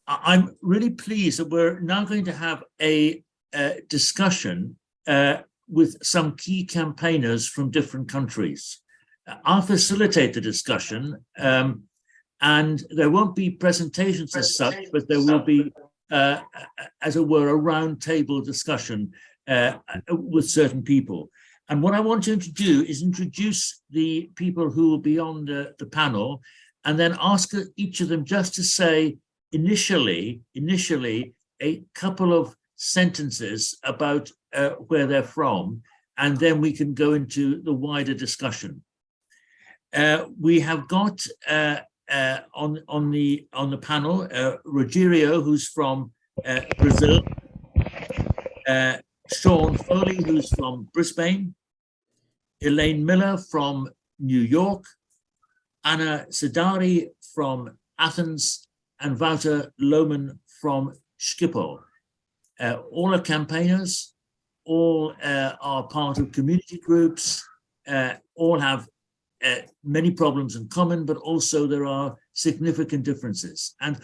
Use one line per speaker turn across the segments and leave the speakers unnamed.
I'm really pleased that we're now going to have a discussion with some key campaigners from different countries. I'll facilitate the discussion, and there won't be presentations as such, but there will be, as it were, a roundtable discussion with certain people. And what I want to do is introduce the people who will be on the panel, and then ask each of them just to say initially a couple of sentences about where they're from, and then we can go into the wider discussion. We have got on the panel Rogerio, who's from Brazil, Sean Foley, who's from Brisbane, Elaine Miller from New York, Anna Sidari from Athens, and Wouter Lohman from Schiphol. All are campaigners, all are part of community groups, all have many problems in common, but also there are significant differences. And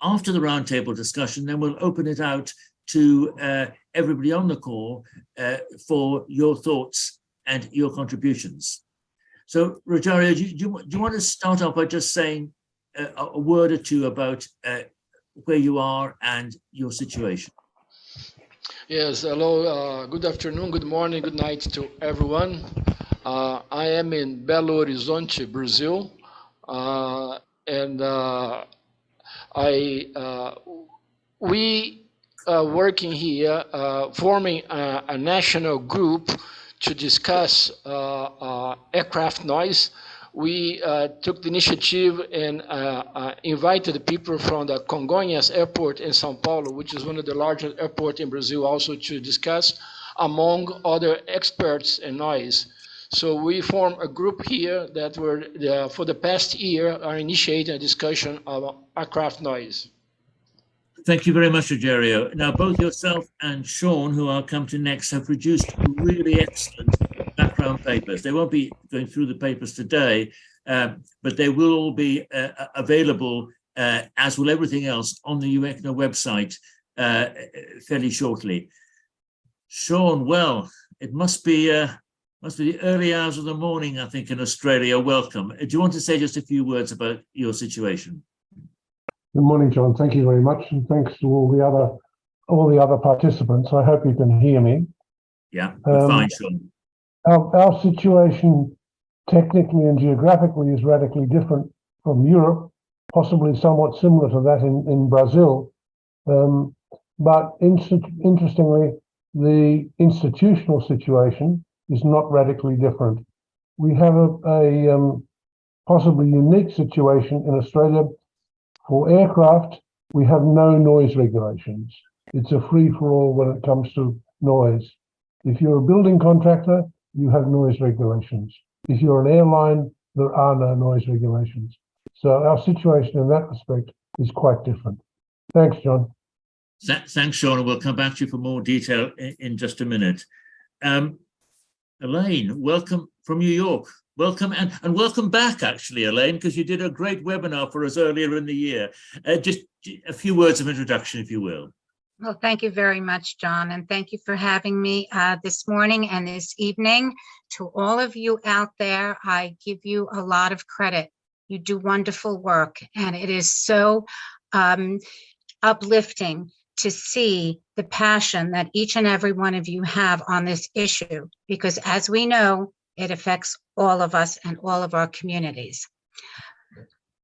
after the roundtable discussion, then we'll open it out to everybody on the call for your thoughts and your contributions. So, Rogerio, do you want to start off by just saying a word or two about where you are and your situation?
Yes, hello, good afternoon, good morning, good night to everyone. I am in Belo Horizonte, Brazil, and we are working here, forming a national group to discuss aircraft noise. We took the initiative and invited people from the Congonhas Airport in São Paulo, which is one of the largest airports in Brazil, also to discuss, among other experts in noise. So we formed a group here that for the past year are initiating a discussion of aircraft noise.
Thank you very much, Rogerio. Now, both yourself and Sean, who I'll come to next, have produced really excellent background papers. They won't be going through the papers today, but they will all be available, as will everything else, on the UECNA website fairly shortly. Sean, well, it must be the early hours of the morning, I think, in Australia. Welcome. Do you want to say just a few words about your situation?
Good morning, John. Thank you very much, and thanks to all the other participants. I hope you can hear me.
Yeah, fine, Sean.
Our situation, technically and geographically, is radically different from Europe, possibly somewhat similar to that in Brazil. But interestingly, the institutional situation is not radically different. We have a possibly unique situation in Australia. For aircraft, we have no noise regulations. It's a free-for-all when it comes to noise. If you're a building contractor, you have noise regulations. If you're an airline, there are no noise regulations. So our situation in that respect is quite different. Thanks, John.
Thanks, Sean, and we'll come back to you for more detail in just a minute. Elaine, welcome from New York. Welcome, and welcome back, actually, Elaine, because you did a great webinar for us earlier in the year. Just a few words of introduction, if you will.
Well, thank you very much, John, and thank you for having me this morning and this evening. To all of you out there, I give you a lot of credit. You do wonderful work, and it is so uplifting to see the passion that each and every one of you have on this issue, because as we know, it affects all of us and all of our communities.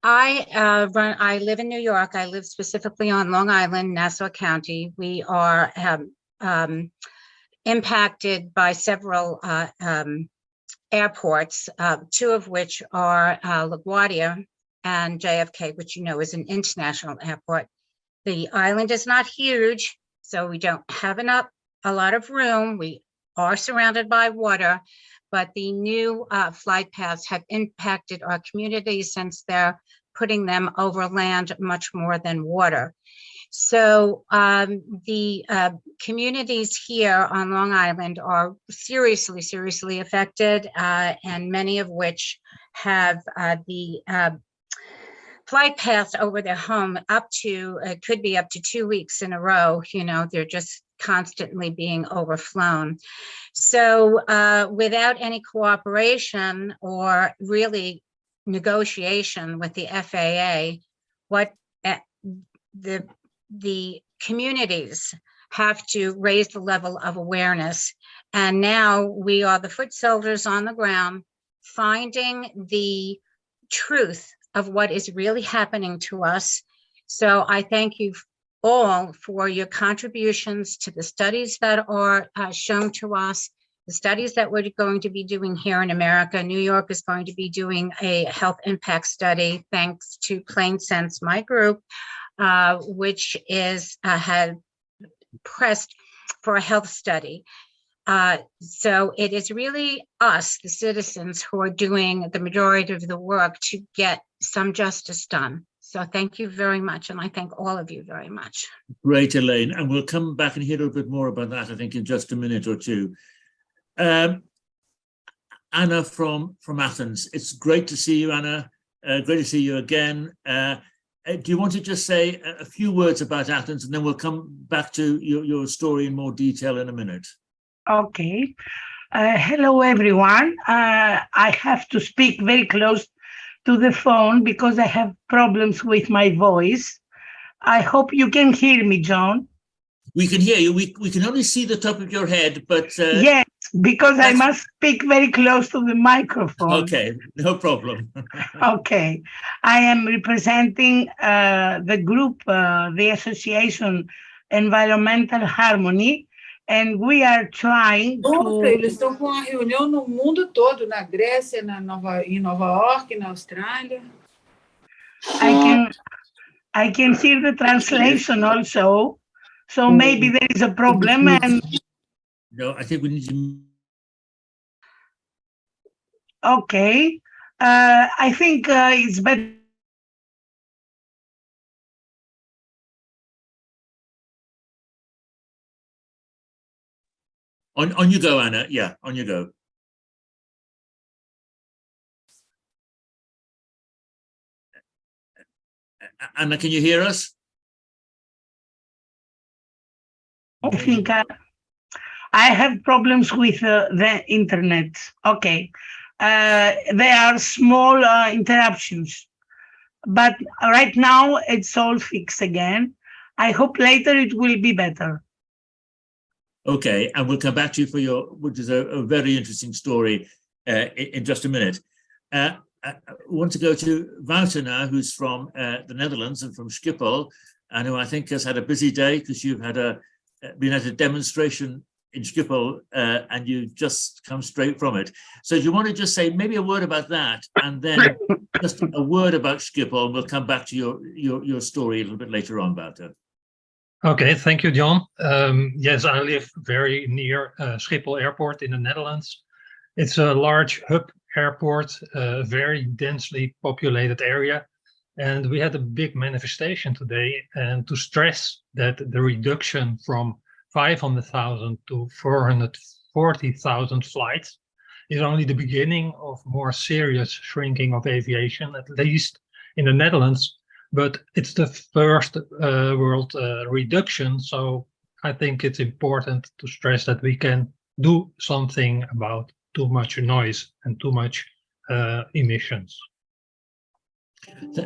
I live in New York. I live specifically on Long Island, Nassau County. We are impacted by several airports, two of which are LaGuardia and JFK, which you know is an international airport. The island is not huge, so we don't have a lot of room. We are surrounded by water, but the new flight paths have impacted our communities since they're putting them over land much more than water. So the communities here on Long Island are seriously affected, and many of which have the flight paths over their home up to, it could be up to 2 weeks in a row. You know, they're just constantly being overflown. So without any cooperation or really negotiation with the FAA, what the communities have to raise the level of awareness. And now we are the foot soldiers on the ground, finding the truth of what is really happening to us. So I thank you all for your contributions to the studies that are shown to us, the studies that we're going to be doing here in America. New York is going to be doing a health impact study, thanks to Plain Sense, my group, which had pressed for a health study. So it is really us, the citizens, who are doing the majority of the work to get some justice done. So thank you very much, and I thank all of you very much.
Great, Elaine, and we'll come back and hear a little bit more about that, I think, in just a minute or two. Anna from Athens, it's great to see you, Anna. Great to see you again. Do you want to just say a few words about Athens, and then we'll come back to your story in more detail in a minute?
Okay. Hello, everyone. I have to speak very close to the phone because I have problems with my voice. I hope you can hear me, John.
We can hear you. We can only see the top of your head, but...
yes, because I must speak very close to the microphone.
Okay, no problem.
Okay. I am representing the group, the Association Environmental Harmony, and we are trying to...
Eles estão com uma reunião no mundo todo, na Grécia, em Nova York, na Austrália.
I can hear the translation also, so maybe there is a problem. And
no, I think we need to...
Okay, I think it's better.
On you go, Anna. Yeah, on you go. Anna, can you hear us?
I think I have problems with the internet. Okay, there are small interruptions, but right now it's all fixed again. I hope later it will be better.
Okay, and we'll come back to you for your, which is a very interesting story in just a minute. I want to go to Wouter now, who's from the Netherlands and from Schiphol, and who I think has had a busy day because you've had been at a demonstration in Schiphol and you just come straight from it. So do you want to just say maybe a word about that, and then just a word about Schiphol, and we'll come back to your story a little bit later on, Wouter.
Okay, thank you, John. Yes, I live very near Schiphol Airport in the Netherlands. It's a large hub airport, a very densely populated area. And we had a big manifestation today, and to stress that the reduction from 500,000 to 440,000 flights is only the beginning of more serious shrinking of aviation, at least in the Netherlands. But it's the first world reduction. So I think it's important to stress that we can do something about too much noise and too much emissions.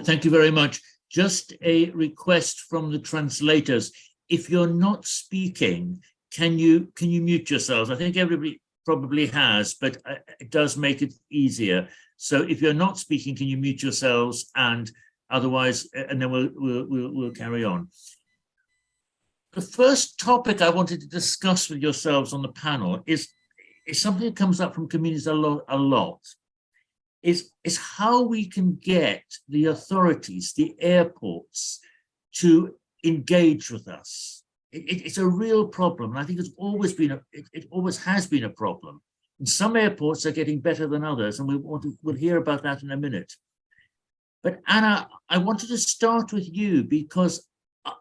Thank you very much. Just a request from the translators. If you're not speaking, can you mute yourselves? I think everybody probably has, but it does make it easier. So if you're not speaking, can you mute yourselves? And otherwise, and then we'll carry on. The first topic I wanted to discuss with yourselves on the panel is something that comes up from communities a lot. Is how we can get the authorities, the airports, to engage with us. It's a real problem, and I think it's always been it always has been a problem. And some airports are getting better than others, and we'll hear about that in a minute. But Anna, I wanted to start with you because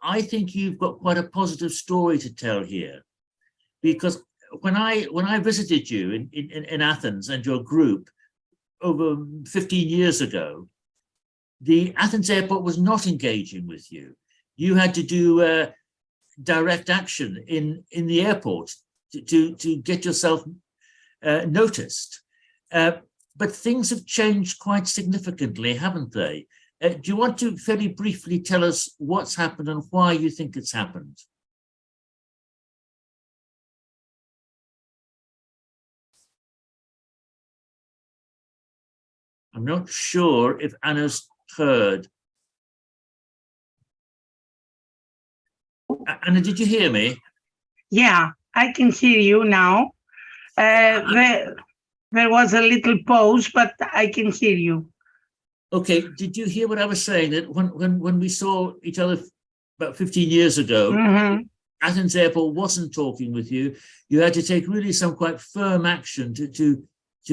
I think you've got quite a positive story to tell here. Because when I visited you in Athens and your group over 15 years ago, the Athens airport was not engaging with you. You had to do direct action in the airport to get yourself noticed. But things have changed quite significantly, haven't they? Do you want to very briefly tell us what's happened and why you think it's happened? I'm not sure if Anna's heard. Anna, did you hear me?
Yeah, I can hear you now. There was a little pause, but I can hear you.
Okay, did you hear what I was saying? That when we saw each other about 15 years ago, Athens Airport wasn't talking with you. You had to take really some quite firm action to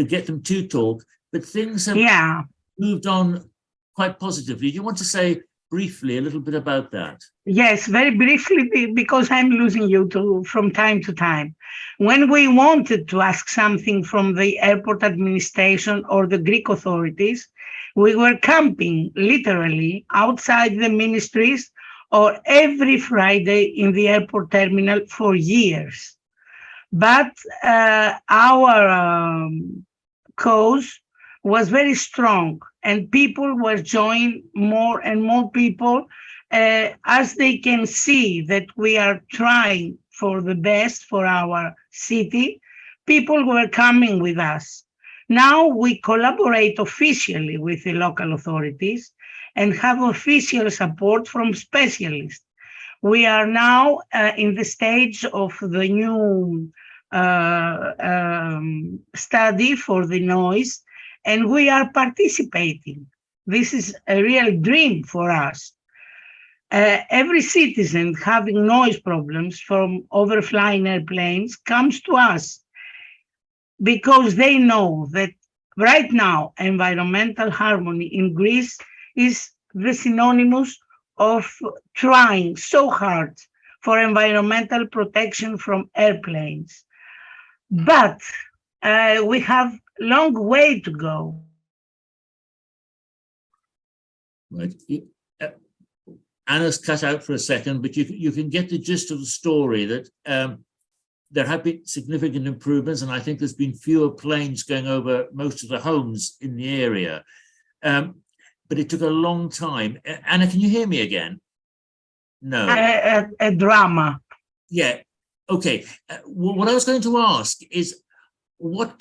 get them to talk. But things have moved on quite positively. Do you want to say briefly a little bit about that?
Yes, very briefly, because I'm losing you from time to time. When we wanted to ask something from the airport administration or the Greek authorities, we were camping literally outside the ministries or every Friday in the airport terminal for years. But our cause was very strong, and people were joining, more and more people, as they can see that we are trying for the best for our city. People were coming with us. Now we collaborate officially with the local authorities and have official support from specialists. We are now in the stage of the new study for the noise, and we are participating. This is a real dream for us. Every citizen having noise problems from overflying airplanes comes to us because they know that right now environmental harmony in Greece is the synonymous of trying so hard for environmental protection from airplanes. But we have a long way to go.
Right. Anna's cut out for a second, but you can get the gist of the story that there have been significant improvements, and I think there's been fewer planes going over most of the homes in the area. But it took a long time. Anna, can you hear me again? No.
A drama.
Yeah. Okay. What I was going to ask is, what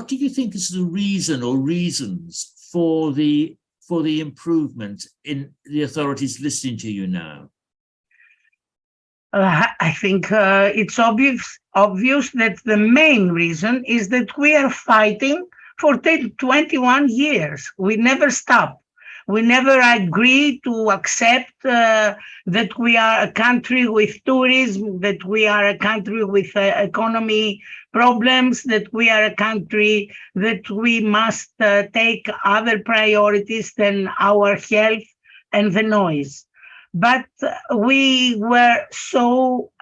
do you think is the reason or reasons for the improvement in the authorities listening to you now?
I think it's obvious that the main reason is that we are fighting for 21 years. We never stop. We never agree to accept that we are a country with tourism, that we are a country with economy problems, that we are a country that we must take other priorities than our health and the noise. But we were so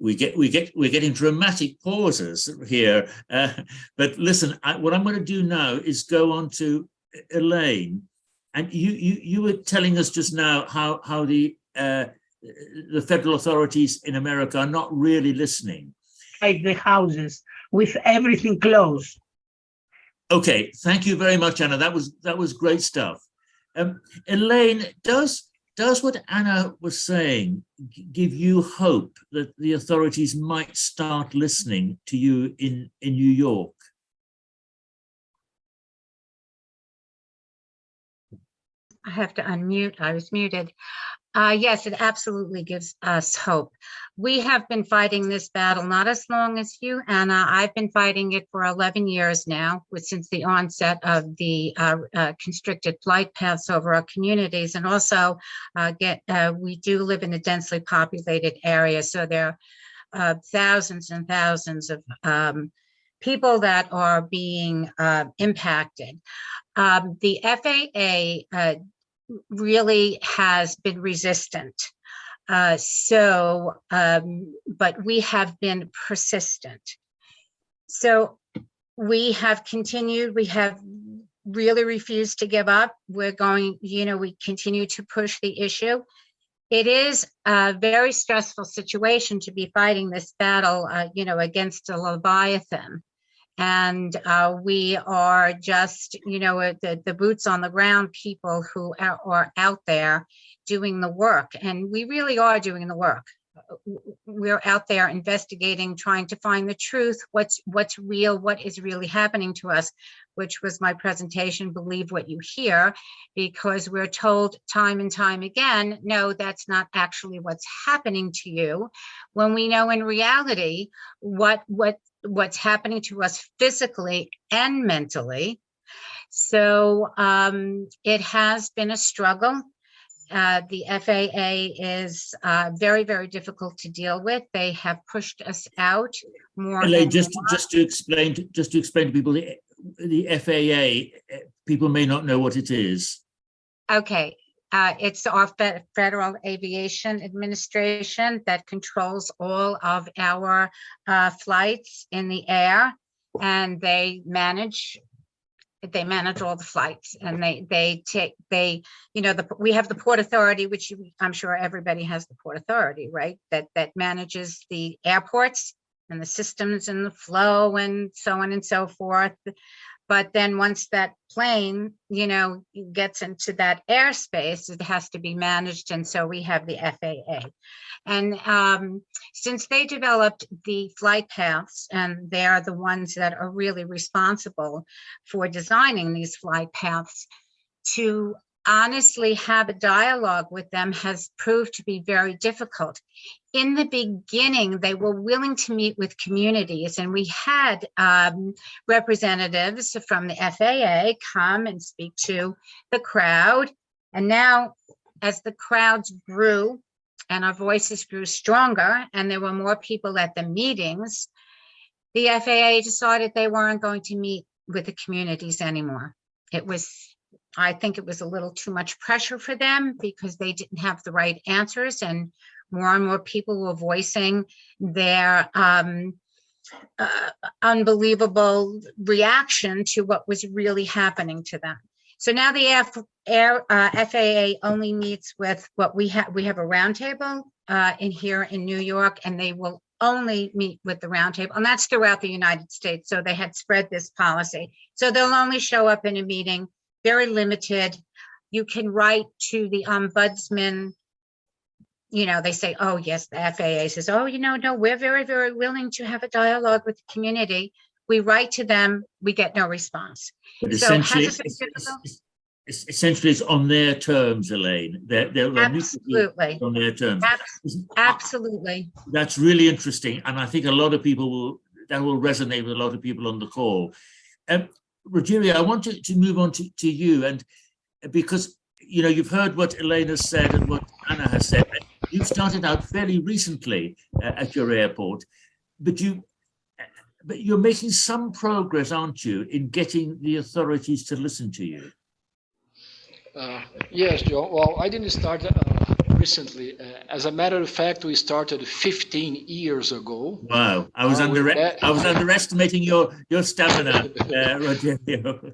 we're getting dramatic pauses here. But listen, what I'm going to do now is go on to Elaine, and you were telling us just now how the federal authorities in America are not really listening.
Like the houses with everything closed.
Okay, thank you very much, Anna. That was great stuff. Elaine, does what Anna was saying give you hope that the authorities might start listening to you in New York?
I have to unmute. I was muted. Yes, it absolutely gives us hope. We have been fighting this battle not as long as you, Anna. I've been fighting it for 11 years now, since the onset of the constricted flight paths over our communities. And also, we do live in a densely populated area, so there are thousands and thousands of people that are being impacted. The FAA really has been resistant. But we have been persistent. So we have continued, we have really refused to give up. We're going, we continue to push the issue. It is a very stressful situation to be fighting this battle, against a Leviathan. And we are just, the boots on the ground people who are out there doing the work. And we really are doing the work. We're out there investigating, trying to find the truth, what's real, what is really happening to us, which was my presentation, Believe What You Hear, because we're told time and time again, no, that's not actually what's happening to you, when we know in reality what's happening to us physically and mentally. So it has been a struggle. The FAA is very, very difficult to deal with. They have pushed us out more.
Elaine, just to explain to people, the FAA, people may not know what it is.
Okay, it's our Federal Aviation Administration that controls all of our flights in the air, and they manage all the flights, and we have the Port Authority, which I'm sure everybody has the Port Authority, right? That manages the airports and the systems and the flow and so on and so forth. But then once that plane, gets into that airspace, it has to be managed. And so we have the FAA. And since they developed the flight paths, and they are the ones that are really responsible for designing these flight paths, to honestly have a dialogue with them has proved to be very difficult. In the beginning, they were willing to meet with communities, and we had representatives from the FAA come and speak to the crowd. And now, as the crowds grew and our voices grew stronger and there were more people at the meetings, the FAA decided they weren't going to meet with the communities anymore. I think it was a little too much pressure for them because they didn't have the right answers, and more people were voicing their unbelievable reaction to what was really happening to them. So now the FAA only meets with what we have. We have a roundtable here in New York, and they will only meet with the roundtable, and that's throughout the United States. So they had spread this policy. So they'll only show up in a meeting, very limited. You can write to the ombudsman. They say, oh, yes, the FAA says, oh, no, we're very, very willing to have a dialogue with the community. We write to them, we get no response.
But
So
essentially, it's on their terms, Elaine. They're
absolutely
on their terms.
Absolutely.
That's really interesting, and I think a lot of people that will resonate with a lot of people on the call. Rogerio, I want to move on to you, and because you've heard what Elaine has said and what Anna has said. You started out fairly recently at your airport, but you're making some progress, aren't you, in getting the authorities to listen to you?
Yes, Joe. Well, I didn't start recently. As a matter of fact, we started 15 years ago.
Wow, I was underestimating your stamina, Rogerio.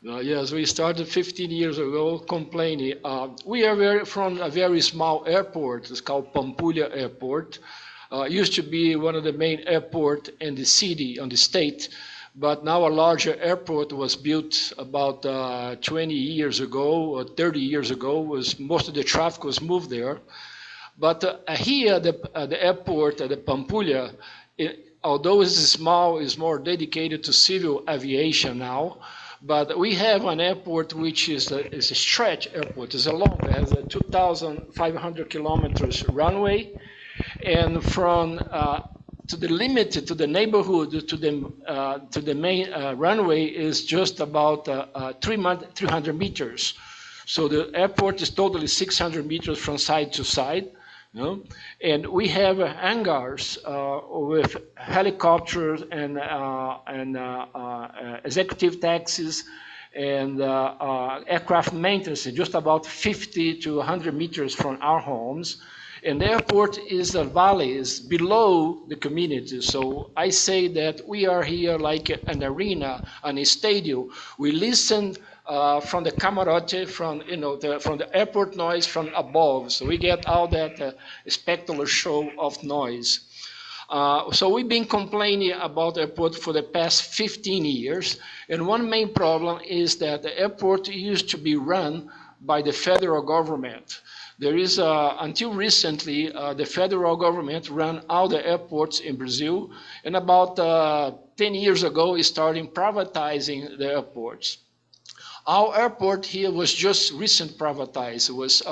Yes, we started 15 years ago complaining. We are from a very small airport. It's called Pampulha Airport. Used to be one of the main airports in the city, on the state, but now a larger airport was built about 20 years ago or 30 years ago. Most of the traffic was moved there. But here, the airport, the Pampulha, although it's small, is more dedicated to civil aviation now. But we have an airport which is a stretch airport. It's it has a 2,500 kilometers runway, and from to the limit, to the neighborhood, to the main runway is just about 300 meters. So the airport is totally 600 meters from side to side. And we have hangars with helicopters and executive taxis and aircraft maintenance just about 50 to 100 meters from our homes. And the airport is a valley, is below the community. So I say that we are here like an arena, and a stadium. We listen from the camarote, from from the airport noise from above. So we get all that spectacular show of noise. So we've been complaining about the airport for the past 15 years. And one main problem is that the airport used to be run by the federal government. There is, until recently, the federal government ran all the airports in Brazil. And about 10 years ago, it started privatizing the airports. Our airport here was just recent privatized. It was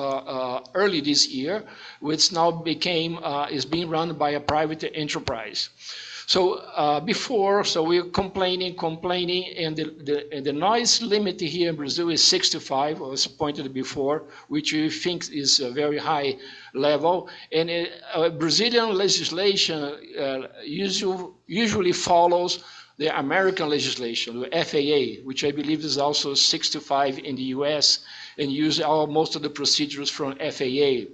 early this year, which now is being run by a private enterprise. So before, we were complaining, and the noise limit here in Brazil is 65, as pointed before, which we think is a very high level. And Brazilian legislation usually follows the American legislation, the FAA, which I believe is also 65 in the US, and use most of the procedures from FAA.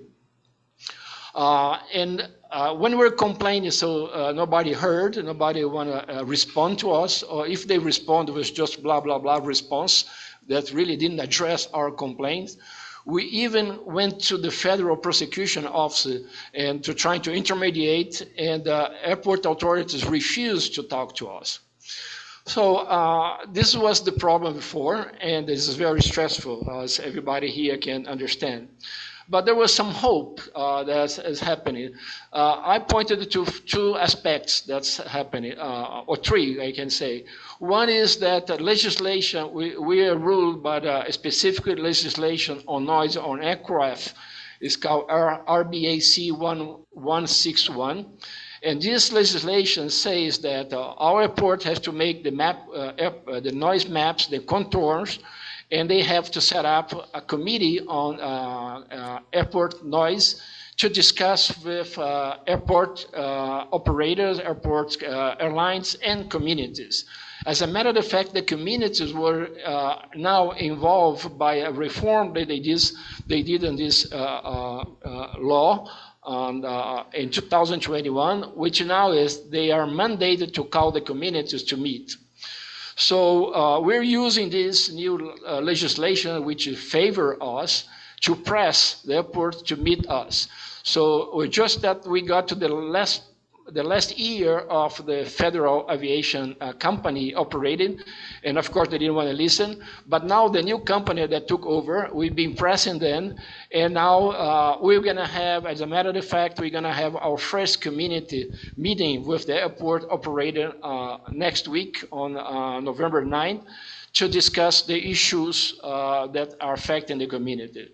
When we're complaining, nobody heard, nobody want to respond to us, or if they respond, it was just blah, blah, blah response that really didn't address our complaints. We even went to the federal prosecution office and to try to intermediate, and airport authorities refused to talk to us. So this was the problem before, and this is very stressful, as everybody here can understand. But there was some hope that is happening. I pointed to two aspects that's happening, or three, I can say. One is that legislation, we are ruled by a specific legislation on noise on aircraft. It's called RBAC 1161. And this legislation says that our airport has to make the noise maps, the contours, and they have to set up a committee on airport noise to discuss with airport operators, airport airlines, and communities. As a matter of fact, the communities were now involved by a reform that they did in this law in 2021, which now is they are mandated to call the communities to meet. So we're using this new legislation which favor us to press the airport to meet us. So just that we got to the last year of the Federal Aviation Company operating, and of course they didn't want to listen, but now the new company that took over, we've been pressing them, and now we're going to have, as a matter of fact, we're going to have our first community meeting with the airport operator next week on November 9th to discuss the issues that are affecting the community.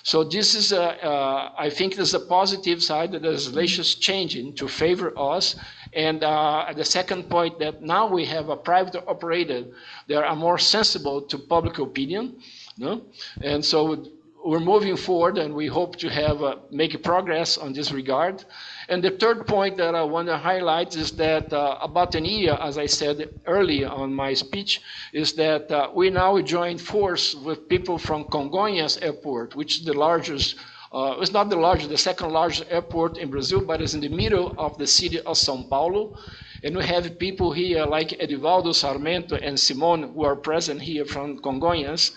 So this is, I think there's a positive side that the legislation is changing to favor us. And the second point, that now we have a private operator that are more sensible to public opinion. No? And so we're moving forward, and we hope to have make progress on this regard. And the third point that I want to highlight is that about a year, as I said earlier on my speech, is that we now join force with people from Congonhas Airport, which is the largest, it's not the largest, the second largest airport in Brazil, but it's in the middle of the city of São Paulo. And we have people here like Edivaldo Sarmento and Simone who are present here from Congonhas.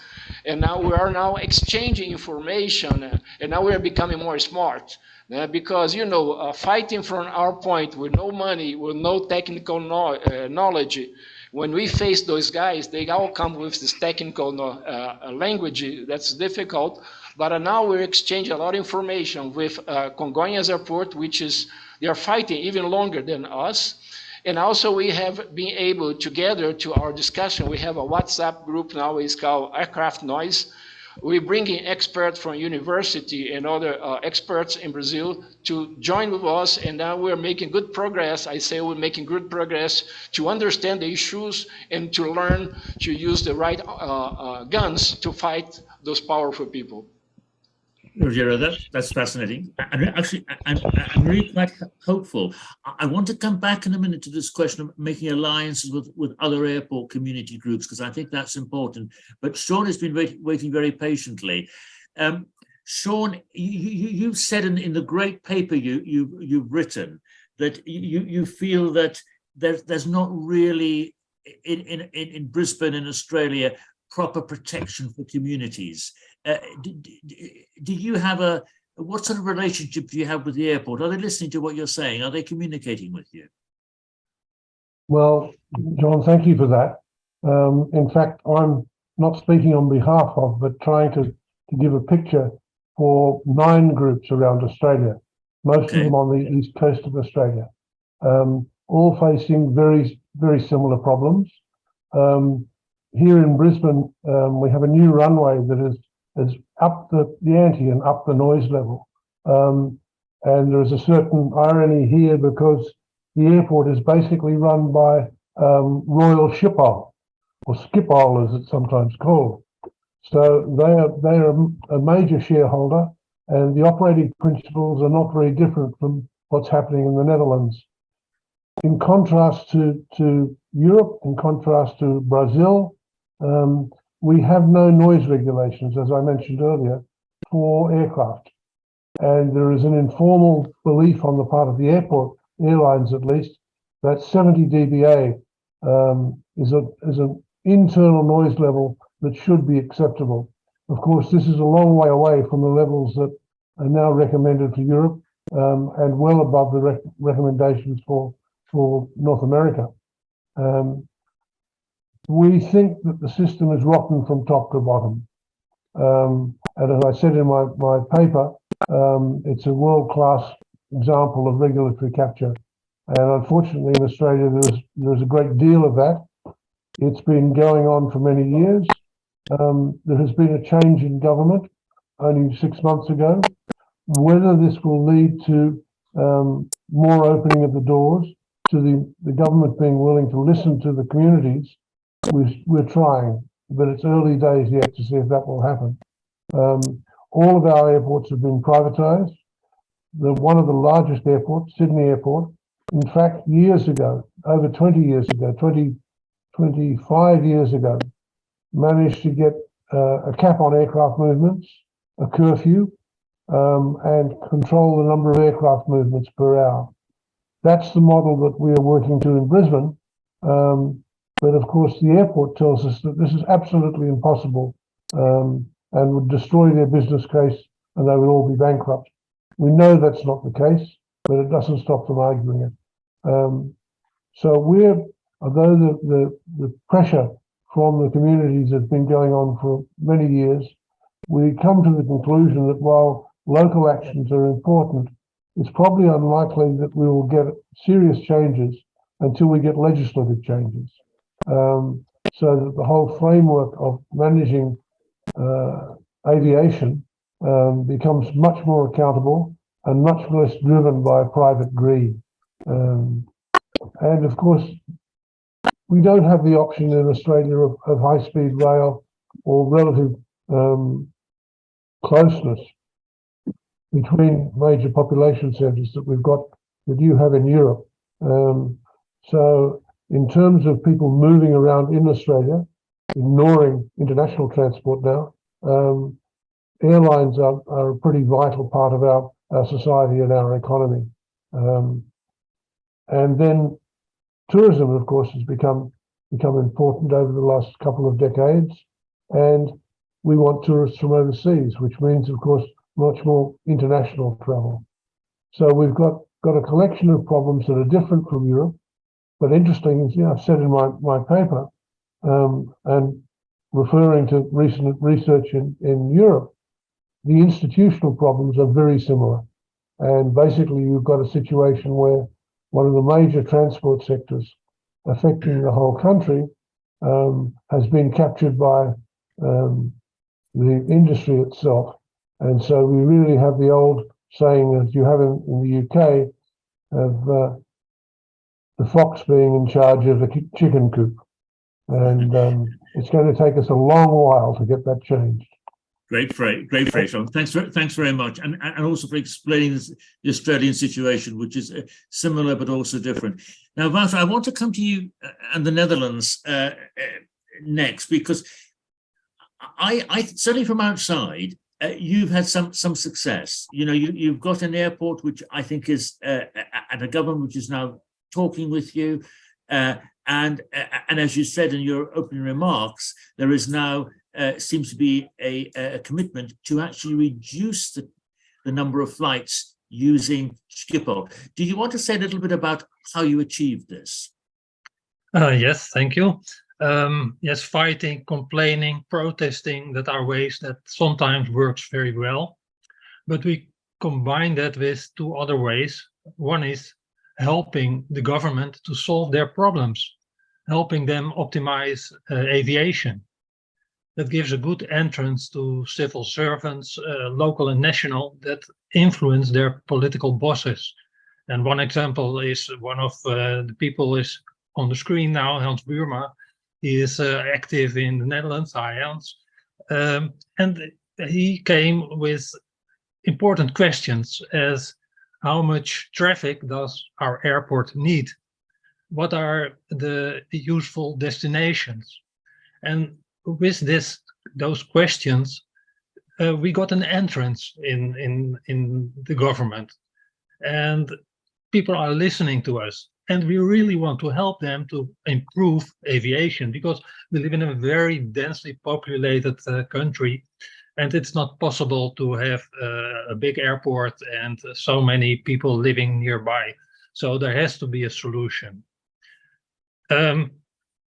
And now we are now exchanging information, and now we are becoming more smart. Because, you know, fighting from our point with no money, with no technical knowledge, when we face those guys, they all come with this technical language that's difficult. But now we're exchanging a lot of information with Congonhas Airport, which is, they are fighting even longer than us. And also we have been able to gather to our discussion. We have a WhatsApp group now, it's called Aircraft Noise. We're bringing experts from university and other experts in Brazil to join with us, and now we're making good progress. I say we're making good progress to understand the issues and to learn to use the right guns to fight those powerful people.
Rogério, that's fascinating. And actually, I'm really quite hopeful. I want to come back in a minute to this question of making alliances with other airport community groups, because I think that's important. But Sean has been waiting very patiently. Sean, you've said in the great paper you've written that you feel that there's not really in Brisbane in Australia proper protection for communities. Do you have what sort of relationship do you have with the airport? Are they listening to what you're saying? Are they communicating with you?
Well, John, thank you for that. In fact, I'm not speaking on behalf of, but trying to give a picture for 9 groups around Australia, most of them on the east coast of Australia, all facing very, very similar problems. Here in Brisbane, we have a new runway that is up the ante and up the noise level. And there is a certain irony here because the airport is basically run by Royal Schiphol, or Schiphol as it's sometimes called. So they are a major shareholder, and the operating principles are not very different from what's happening in the Netherlands. In contrast to Europe, in contrast to Brazil, we have no noise regulations, as I mentioned earlier, for aircraft. And there is an informal belief on the part of the airport, airlines at least, that 70 dBA is an internal noise level that should be acceptable. Of course, this is a long way away from the levels that are now recommended for Europe and well above the recommendations for North America. We think that the system is rotten from top to bottom. And as I said in my paper, it's a world-class example of regulatory capture. And unfortunately in Australia, there's a great deal of that. It's been going on for many years. There has been a change in government only 6 months ago. Whether this will lead to more opening of the doors, to the government being willing to listen to the communities, we're trying, but it's early days yet to see if that will happen. All of our airports have been privatized. One of the largest airports, Sydney Airport, in fact, years ago, over 20 years ago, 25 years ago, managed to get a cap on aircraft movements, a curfew, and control the number of aircraft movements per hour. That's the model that we are working to in Brisbane. But of course, the airport tells us that this is absolutely impossible and would destroy their business case and they would all be bankrupt. We know that's not the case, but it doesn't stop them arguing it. So although the pressure from the communities has been going on for many years, we come to the conclusion that while local actions are important, it's probably unlikely that we will get serious changes until we get legislative changes. So that the whole framework of managing aviation becomes much more accountable and much less driven by private greed. And of course, we don't have the option in Australia of high-speed rail or relative closeness between major population centres that you have in Europe. So in terms of people moving around in Australia, ignoring international transport now, airlines are a pretty vital part of our society and our economy. And then tourism, of course, has become important over the last couple of decades. And we want tourists from overseas, which means, of course, much more international travel. So we've got a collection of problems that are different from Europe. But interesting is, I've said in my paper, and referring to recent research in Europe, the institutional problems are very similar. And basically, you've got a situation where one of the major transport sectors affecting the whole country has been captured by the industry itself. And so we really have the old saying that you have in the UK of the fox being in charge of the chicken coop. And it's going to take us a long while to get that changed.
Great phrase, Sean. Thanks very much, and also for explaining the Australian situation, which is similar but also different. Now, Wouter, I want to come to you and the Netherlands next, because I certainly from outside, you've had some success. You know, you've got an airport which I think is, and a government which is now talking with you. And as you said in your opening remarks, there is now seems to be a commitment to actually reduce the number of flights using Schiphol. Do you want to say a little bit about how you achieved this?
Yes, thank you. Yes, fighting, complaining, protesting, that are ways that sometimes works very well. But we combine that with two other ways. One is helping the government to solve their problems, helping them optimize aviation. That gives a good entrance to civil servants, local and national, that influence their political bosses. And one example is one of the people is on the screen now, Hans Buurma. He is active in the Netherlands, Hans, and he came with important questions as how much traffic does our airport need? What are the useful destinations? And with those questions, we got an entrance in the government, and people are listening to us. And we really want to help them to improve aviation, because we live in a very densely populated country, and it's not possible to have a big airport and so many people living nearby. So there has to be a solution.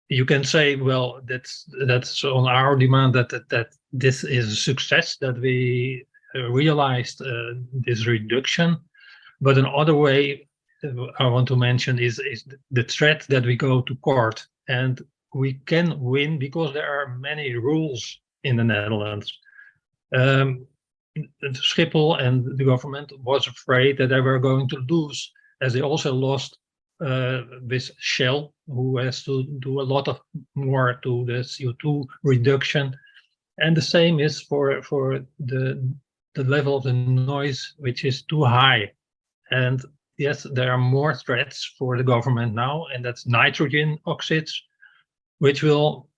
You can say, well, that's on our demand that this is a success, that we realized this reduction. But another way I want to mention is the threat that we go to court, and we can win because there are many rules in the Netherlands. Schiphol and the government was afraid that they were going to lose, as they also lost with Shell, who has to do a lot of more to the CO2 reduction. And the same is for the level of the noise, which is too high. And yes, there are more threats for the government now, and that's nitrogen oxides, which will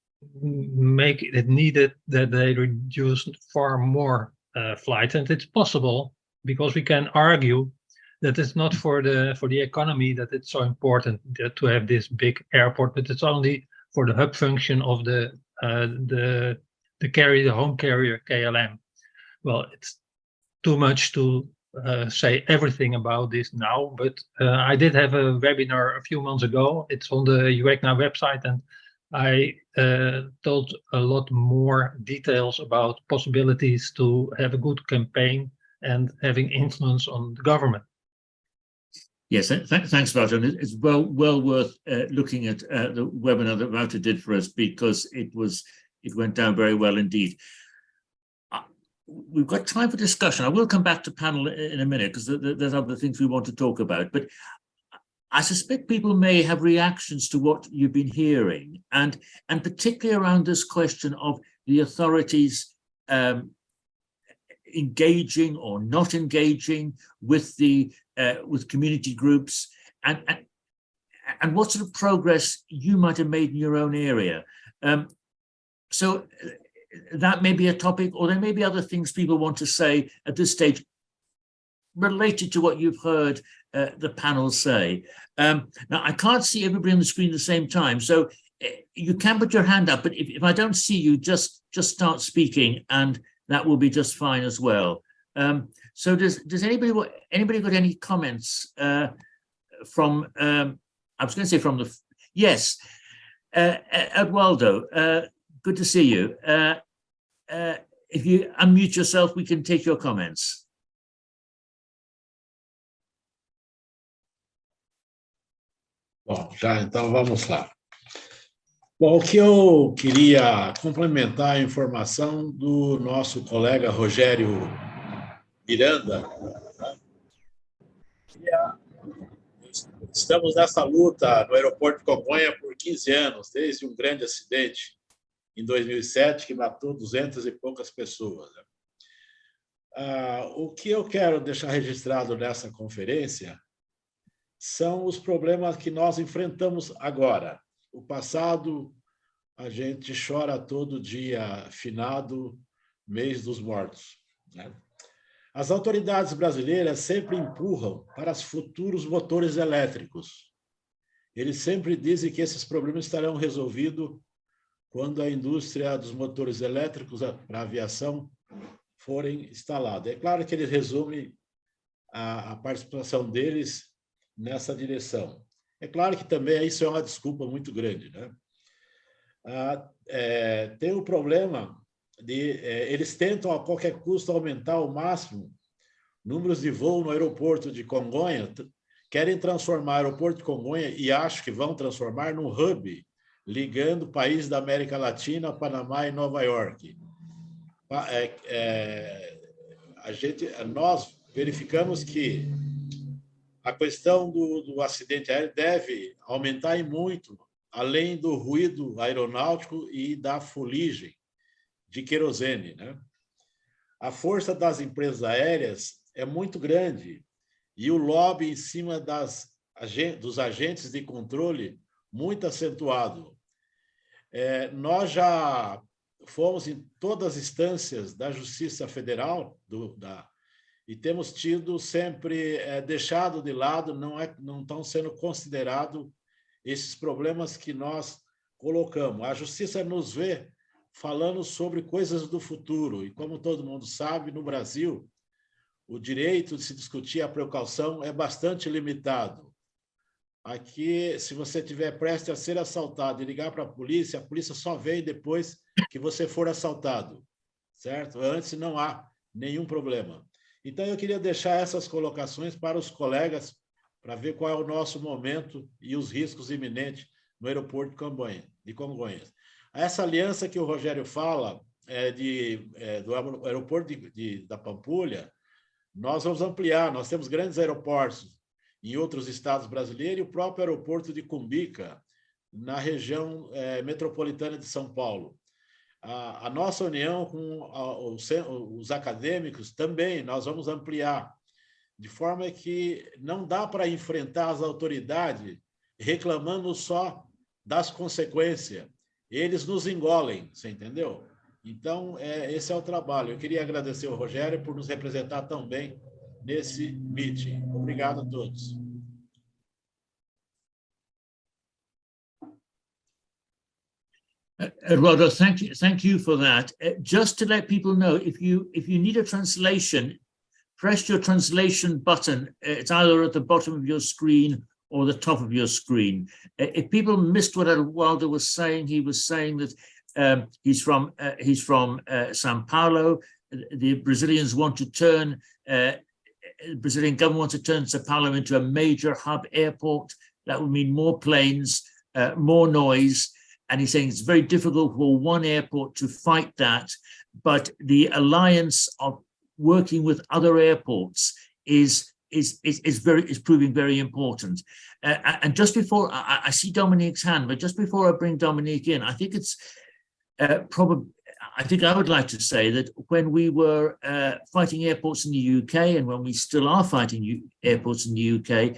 make it needed that they reduce far more flights. And it's possible, because we can argue that it's not for the economy that it's so important to have this big airport, but it's only for the hub function of the home carrier KLM. Well, it's too much to say everything about this now, but I did have a webinar a few months ago. It's on the UECNA website, and I told a lot more details about possibilities to have a good campaign and having influence on the government.
Yes, thanks, Wouter. And it's well worth looking at the webinar that Wouter did for us, because it went down very well indeed. We've got time for discussion. I will come back to panel in a minute, because there's other things we want to talk about. But I suspect people may have reactions to what you've been hearing, and particularly around this question of the authorities engaging or not engaging with with community groups, and what sort of progress you might have made in your own area. So that may be a topic, or there may be other things people want to say at this stage related to what you've heard the panel say. Now, I can't see everybody on the screen at the same time, so you can put your hand up, but if I don't see you, just start speaking, and that will be just fine as well. So does anybody got any comments from, I was going to say from the, yes, Eduardo, good to see you. If you unmute yourself, we can take your comments.
Bom, então vamos lá. Bom, o que eu queria complementar a informação do nosso colega Rogério Miranda. Estamos nessa luta no aeroporto de Congonha por 15 anos, desde um grande acidente em 2007, que matou 200 e poucas pessoas. O que eu quero deixar registrado nessa conferência são os problemas que nós enfrentamos agora. O passado, a gente chora todo dia, finado, mês dos mortos. né? As autoridades brasileiras sempre empurram para os futuros motores elétricos. Eles sempre dizem que esses problemas estarão resolvidos quando a indústria dos motores elétricos para a aviação forem instalados. É claro que eles resumem a participação deles nessa direção. É claro que também isso é uma desculpa muito grande, né? Tem o problema de eles tentam a qualquer custo aumentar ao máximo números de voo no aeroporto de Congonha, querem transformar o aeroporto de Congonha, e acho que vão transformar num hub, ligando países da América Latina, Panamá e Nova York. Nós verificamos que a questão do acidente aéreo deve aumentar e muito, além do ruído aeronáutico e da fuligem de querosene, né? A força das empresas aéreas é muito grande e o lobby em cima dos agentes de controle muito acentuado. Nós já fomos em todas as instâncias da Justiça Federal e temos tido sempre deixado de lado, não estão sendo considerados esses problemas que nós colocamos. A Justiça nos vê falando sobre coisas do futuro, e como todo mundo sabe, no Brasil, o direito de se discutir a precaução é bastante limitado. Aqui, se você tiver prestes a ser assaltado e ligar para a polícia só vem depois que você for assaltado, certo? Antes não há nenhum problema. Então, eu queria deixar essas colocações para os colegas, para ver qual é o nosso momento e os riscos iminentes no aeroporto de Congonhas. Essa aliança que o Rogério fala do aeroporto da Pampulha, nós vamos ampliar, nós temos grandes aeroportos em outros estados brasileiros e o próprio aeroporto de Cumbica, na região metropolitana de São Paulo. A nossa união com os acadêmicos também, nós vamos ampliar, de forma que não dá para enfrentar as autoridades reclamando só das consequências. Eles nos engolem, você entendeu? Então, esse é o trabalho. Eu queria agradecer ao Rogério por nos representar tão bem nesse meeting. Obrigado a todos.
Eduardo, thank you for that. Just to let people know, if you need a translation, press your translation button. It's either at the bottom of your screen or the top of your screen. If people missed what Eduardo was saying, he was saying that he's from Sao Paulo. The Brazilians want to turn, Brazilian government wants to turn Sao Paulo into a major hub airport. That would mean more planes, more noise. And he's saying it's very difficult for one airport to fight that, but the alliance of working with other airports is proving very important. And just before I see Dominique's hand, but just before I bring Dominique in, I think it's probably, I think I would like to say that when we were fighting airports in the UK, and when we still are fighting airports in the UK,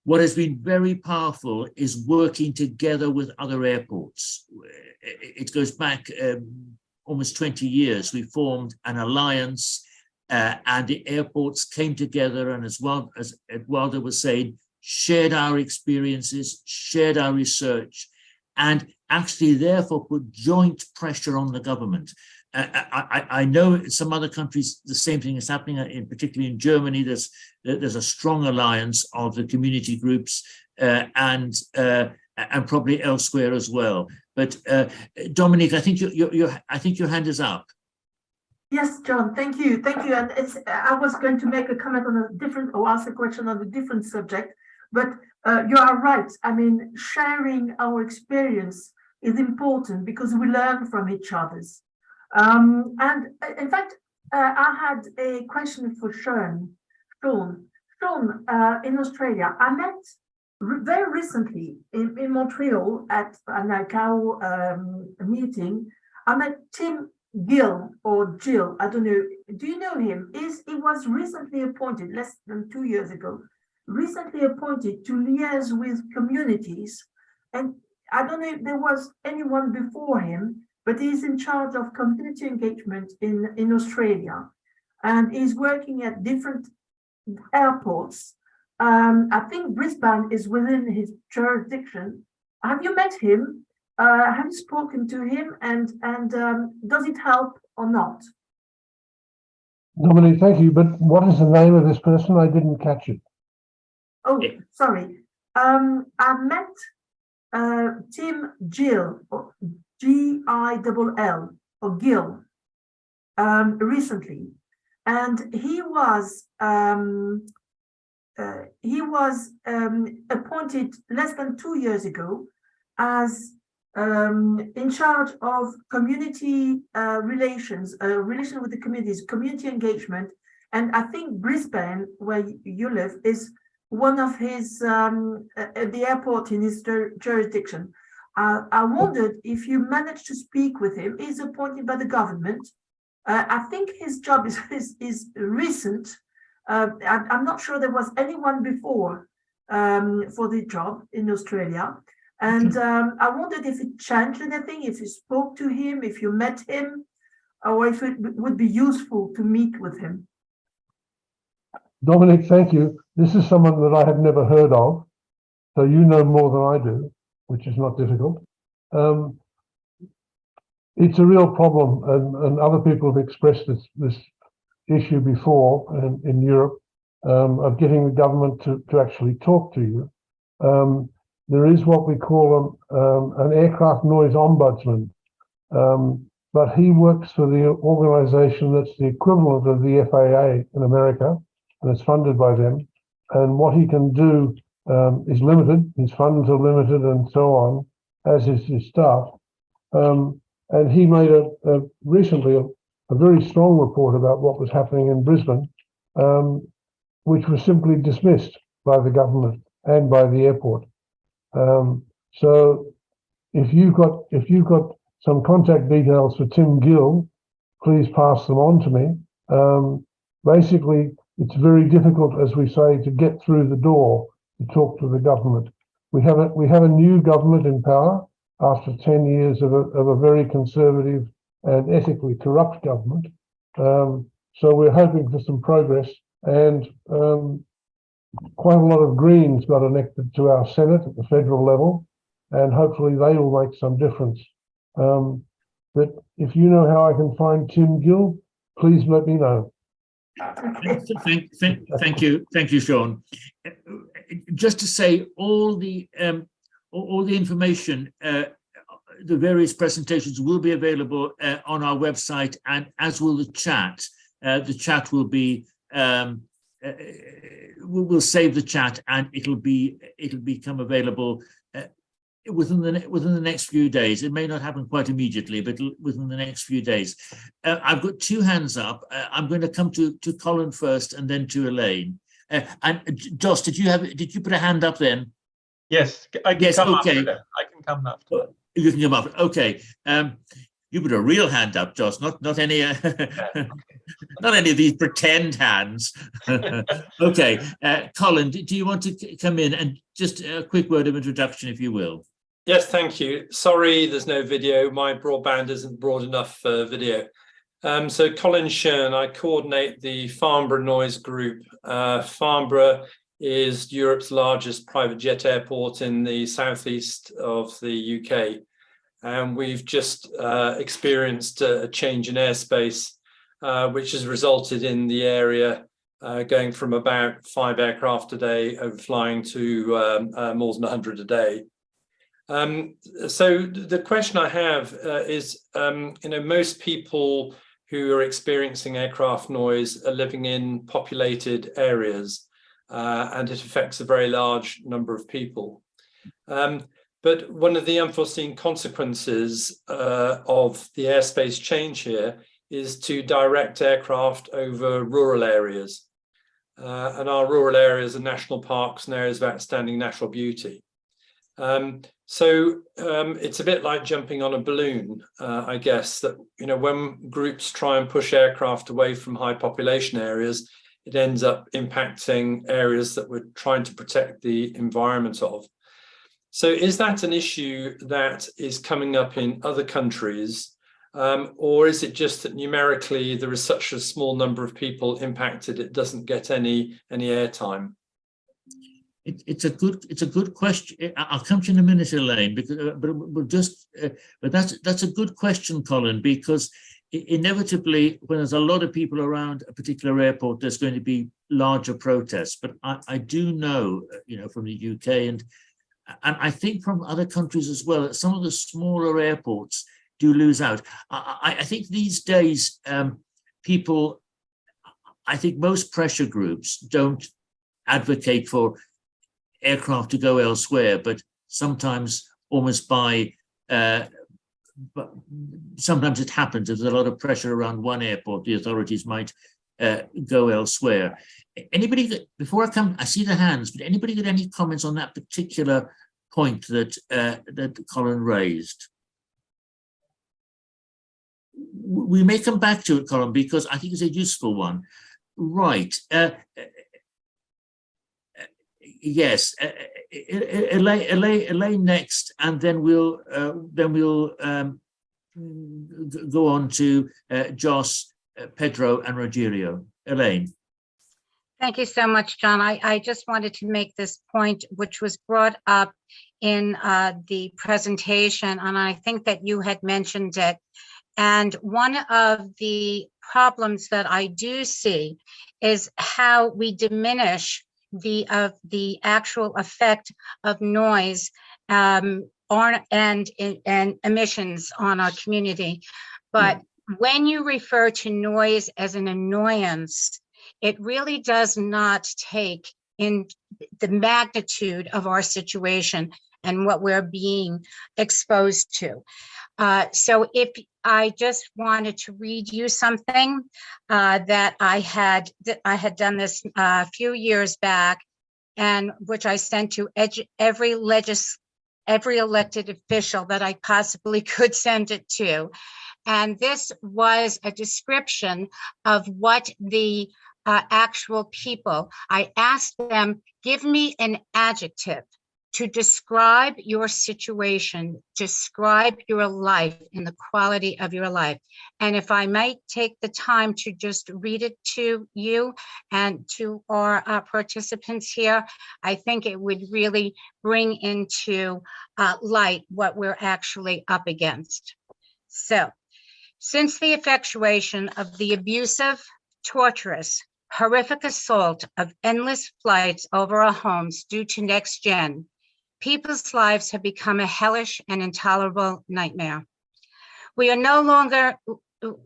what has been very powerful is working together with other airports. It goes back almost 20 years. We formed an alliance and the airports came together, and as well as Eduardo was saying, shared our experiences, shared our research, and actually therefore put joint pressure on the government. I know in some other countries the same thing is happening, particularly in Germany. There's a strong alliance of the community groups and probably elsewhere as well. But Dominique, I think your hand is up.
Yes, John, thank you. And I was going to make a comment on or ask a question on a different subject, but you are right. I mean, sharing our experience is important because we learn from each other's. And in fact, I had a question for Sean. Sean, in Australia, I met very recently in Montreal at an ICAO meeting. I met Tim Gill or Jill, I don't know. Do you know him? He was recently appointed, less than 2 years ago, recently appointed to liaise with communities. And I don't know if there was anyone before him, but he's in charge of community engagement in Australia. and he's working at different airports. I think Brisbane is within his jurisdiction. Have you met him? Have you spoken to him? And does it help or not?
Dominic, thank you. But what is the name of this person? I didn't catch it.
Oh, sorry. I met Tim Gill, or Gill, or Gill, recently, and he was appointed less than 2 years ago as in charge of community relations, relation with the communities, community engagement. And I think Brisbane, where you live, is one of his, the airport in his jurisdiction. I wondered if you managed to speak with him. He's appointed by the government. I think his job is recent. I'm not sure there was anyone before for the job in Australia. And I wondered if it changed anything, if you spoke to him, if you met him, or if it would be useful to meet with him.
Dominic, thank you. This is someone that I have never heard of, so you know more than I do, which is not difficult. It's a real problem, and other people have expressed this issue before in Europe, of getting the government to actually talk to you. There is what we call an aircraft noise ombudsman, but he works for the organization that's the equivalent of the FAA in America, and it's funded by them. And what he can do is limited, his funds are limited and so on, as is his staff. And he made recently a very strong report about what was happening in Brisbane, which was simply dismissed by the government and by the airport. So if you've got some contact details for Tim Gill, please pass them on to me. Basically, it's very difficult, as we say, to get through the door to talk to the government. We have a new government in power after 10 years of a very conservative and ethically corrupt government. So we're hoping for some progress, and quite a lot of Greens got elected to our Senate at the federal level, and hopefully they will make some difference. But if you know how I can find Tim Gill, please let me know.
Thank you, Sean. Just to say, all the information, the various presentations will be available on our website, and as will the chat. The chat will be. We'll save the chat, and it'll become available within the next few days. It may not happen quite immediately, but within the next few days. I've got two hands up. I'm going to come to Colin first, and then to Elaine. And Joss, did you put a hand up then?
Yes, I can come after that. I can come after.
You can come after. Okay. You put a real hand up, Joss, not any not any of these pretend hands. Okay. Colin, do you want to come in and just a quick word of introduction, if you will?
Yes, thank you. Sorry, there's no video. My broadband isn't broad enough for video. So Colin Shearn, I coordinate the Farnborough Noise Group. Farnborough is Europe's largest private jet airport in the southeast of the UK. And we've just experienced a change in airspace, which has resulted in the area going from about 5 aircraft a day overflying to more than 100 a day. So the question I have is, most people who are experiencing aircraft noise are living in populated areas, and it affects a very large number of people. But one of the unforeseen consequences of the airspace change here is to direct aircraft over rural areas. And our rural areas are national parks and areas of outstanding natural beauty. So it's a bit like jumping on a balloon, I guess, that, when groups try and push aircraft away from high population areas, it ends up impacting areas that we're trying to protect the environment of. So is that an issue that is coming up in other countries? or is it just that numerically there is such a small number of people impacted it doesn't get any airtime?
It's a good question. I'll come to you in a minute, Elaine, because but that's a good question, Colin, because inevitably, when there's a lot of people around a particular airport, there's going to be larger protests. But I do know, from the UK and I think from other countries as well, that some of the smaller airports do lose out. I think these days, people, I think most pressure groups don't advocate for aircraft to go elsewhere, but sometimes almost but sometimes it happens. If there's a lot of pressure around one airport, the authorities might go elsewhere. Anybody, before I come, I see the hands, but anybody got any comments on that particular point that Colin raised? We may come back to it, Colin, because I think it's a useful one. Right. Yes, Elaine next, and then we'll go on to Jos, Pedro, and Rogerio. Elaine.
Thank you so much, John. I just wanted to make this point, which was brought up in the presentation, and I think that you had mentioned it. And one of the problems that I do see is how we diminish the actual effect of noise and emissions on our community. But when you refer to noise as an annoyance, it really does not take in the magnitude of our situation and what we're being exposed to. So if I just wanted to read you something that I had done this a few years back, and which I sent to every elected official that I possibly could send it to. And this was a description of what the actual people, I asked them, give me an adjective to describe your situation, describe your life and the quality of your life. And if I might take the time to just read it to you and to our participants here, I think it would really bring into light what we're actually up against. So, since the effectuation of the abusive, torturous, horrific assault of endless flights over our homes due to next gen, people's lives have become a hellish and intolerable nightmare. We are no longer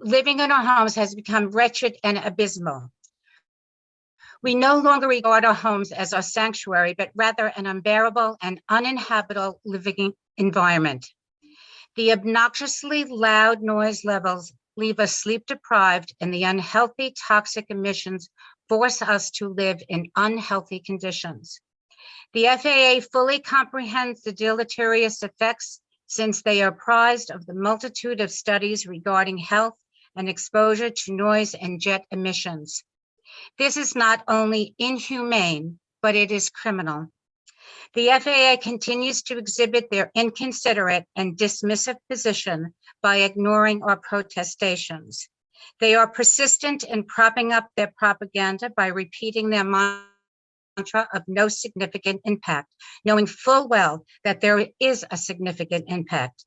living in our homes has become wretched and abysmal. We no longer regard our homes as our sanctuary, but rather an unbearable and uninhabitable living environment. The obnoxiously loud noise levels leave us sleep deprived, and the unhealthy toxic emissions force us to live in unhealthy conditions. The FAA fully comprehends the deleterious effects since they are apprised of the multitude of studies regarding health and exposure to noise and jet emissions. This is not only inhumane, but it is criminal. The FAA continues to exhibit their inconsiderate and dismissive position by ignoring our protestations. They are persistent in propping up their propaganda by repeating their mantra of no significant impact, knowing full well that there is a significant impact.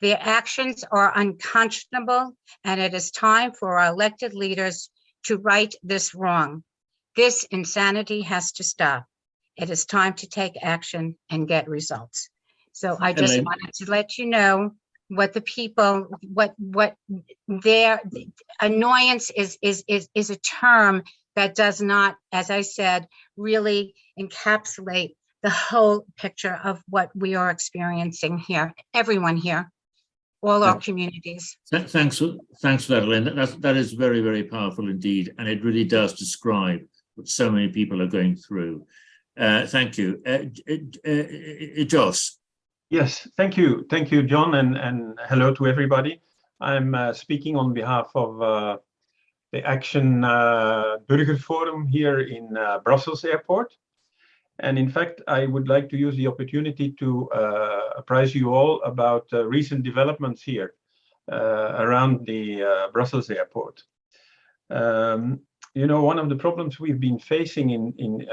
Their actions are unconscionable, and it is time for our elected leaders to right this wrong. This insanity has to stop. It is time to take action and get results. So I just wanted to let you know what the people, what their annoyance is a term that does not, as I said, really encapsulate the whole picture of what we are experiencing here, everyone here, all our communities.
Thanks for that, Elaine. That is very, very powerful indeed, and it really does describe what so many people are going through. Thank you. Jos.
Yes, thank you, John, and hello to everybody. I'm speaking on behalf of the Action Burger Forum here in Brussels Airport. And in fact, I would like to use the opportunity to apprise you all about recent developments here. around the Brussels airport. You know, one of the problems we've been facing in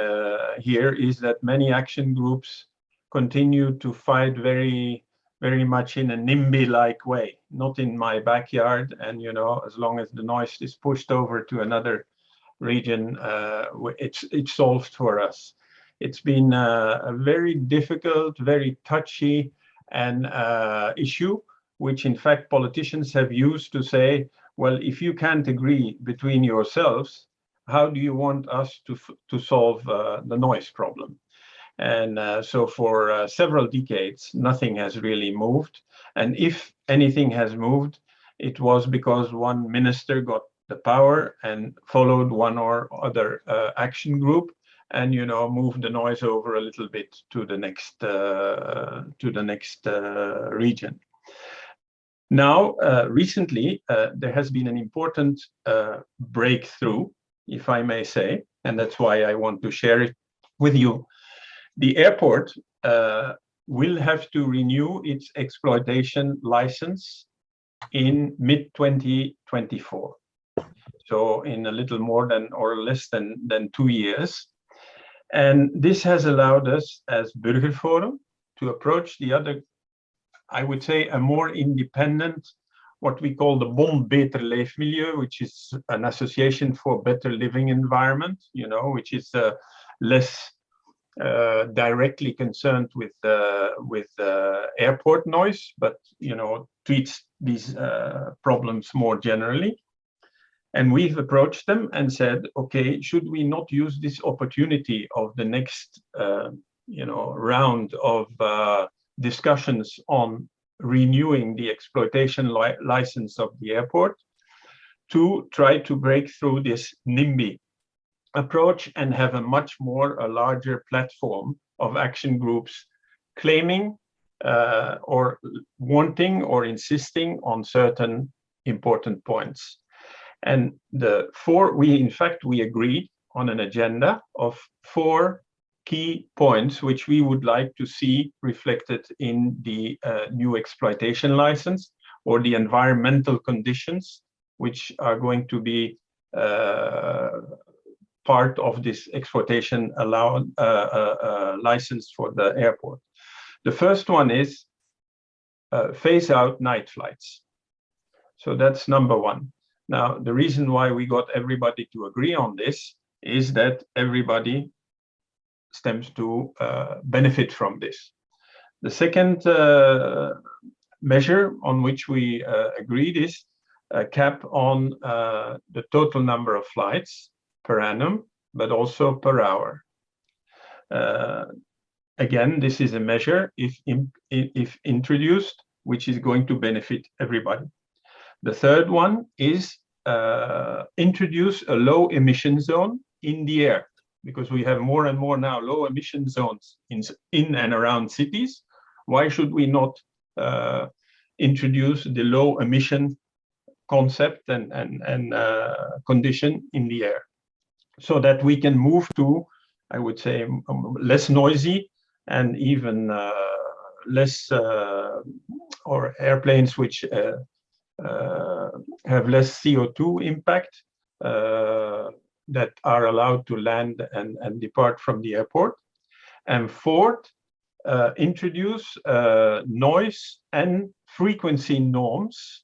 here is that many action groups continue to fight very much in a NIMBY-like way, not in my backyard. And, you know, as long as the noise is pushed over to another region, it's solved for us. It's been a very difficult, very touchy and issue, which in fact politicians have used to say, well, if you can't agree between yourselves, how do you want us to solve the noise problem? And so for several decades, nothing has really moved. And if anything has moved, it was because one minister got the power and followed one or other action group, and, you know, moved the noise over a little bit to the next region. Now, recently, there has been an important breakthrough, if I may say, and that's why I want to share it with you. The airport will have to renew its exploitation license in mid-2024. So in a little more than or less than 2 years. And this has allowed us as Burgerforum to approach the other, I would say, a more independent, what we call the Bond Beter Leefmilieu, which is an association for better living environment, you know, which is less directly concerned with airport noise, but, you know, treats these problems more generally. And we've approached them and said, okay, should we not use this opportunity of the next, you know, round of discussions on renewing the exploitation license of the airport to try to break through this NIMBY approach and have a larger platform of action groups claiming or wanting or insisting on certain important points. And we agreed on an agenda of 4 key points, which we would like to see reflected in the new exploitation license, or the environmental conditions, which are going to be part of this exploitation license for the airport. The first one is phase out night flights. So that's number 1. Now, the reason why we got everybody to agree on this is that everybody stands to benefit from this. The second measure on which we agreed is a cap on the total number of flights per annum, but also per hour. Again, this is a measure, if introduced, which is going to benefit everybody. The third one is introduce a low emission zone in the air, because we have more and more now low emission zones in and around cities. Why should we not introduce the low emission concept and condition in the air, so that we can move to, I would say, less noisy and even less or airplanes which have less CO2 impact that are allowed to land and depart from the airport. And fourth, introduce noise and frequency norms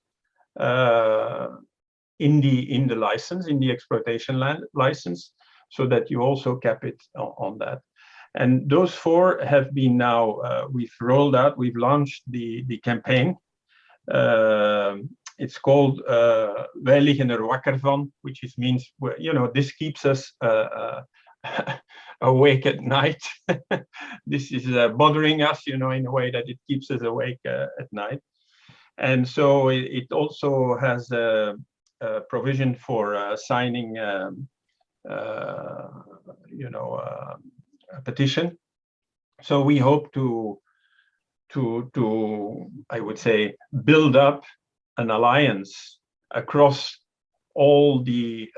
in the license, in the exploitation license, so that you also cap it on that. And those 4 have been now, we've rolled out, we've launched the campaign. It's called Wij liggen er wakker van, which means, you know, this keeps us awake at night. This is bothering us, you know, in a way that it keeps us awake at night. And so it also has a provision for signing, you know, a petition. So we hope to, I would say, build up an alliance across all the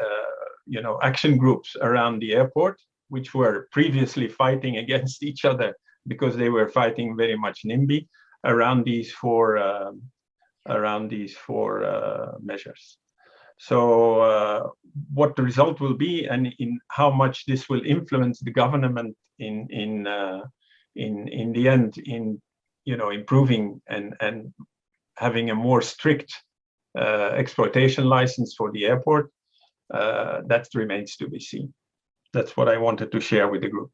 you know, action groups around the airport, which were previously fighting against each other because they were fighting very much NIMBY around these four around these four measures. So what the result will be and in how much this will influence the government in the end in improving and having a more strict exploitation license for the airport, that remains to be seen. That's what I wanted to share with the group.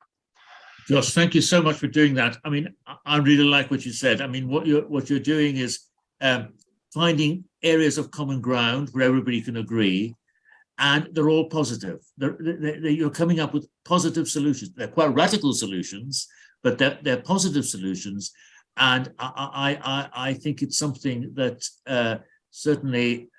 Josh, thank you so much for doing that. I mean, I really like what you said. I mean, what you're doing is finding areas of common ground where everybody can agree, and they're all positive. You're coming up with positive solutions. They're quite radical solutions, but they're positive solutions. And I think it's something that certainly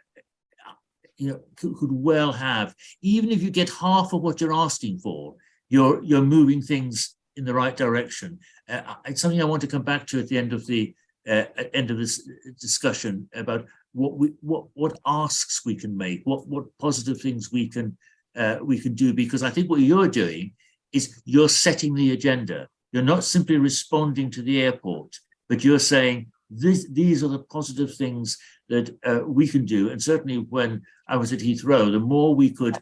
could well have, even if you get half of what you're asking for, you're moving things in the right direction. It's something I want to come back to at the end of this discussion about what asks we can make, what positive things we can do, because I think what you're doing is you're setting the agenda. You're not simply responding to the airport, but you're saying these are the positive things that we can do. And certainly when I was at Heathrow, the more we could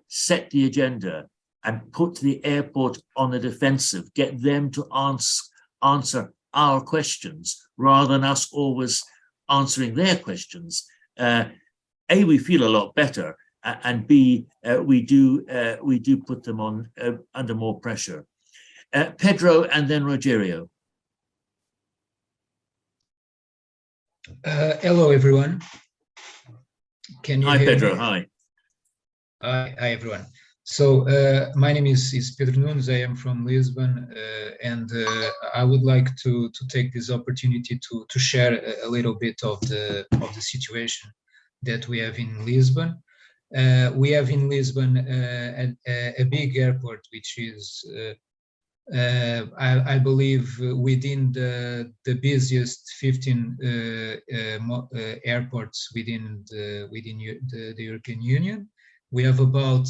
set the agenda and put the airport on the defensive, get them to answer our questions rather than us always answering their questions. A, we feel a lot better, and B, we do put them on under more pressure. Pedro and then Rogerio.
Hello, everyone. Can you
hear Pedro,
me?
Hi.
Hi, everyone. So my name is Pedro Nunes. I am from Lisbon, and I would like to take this opportunity to share a little bit of the situation that we have in Lisbon. We have in Lisbon a big airport, which is I believe within the busiest 15 airports within the European Union. We have about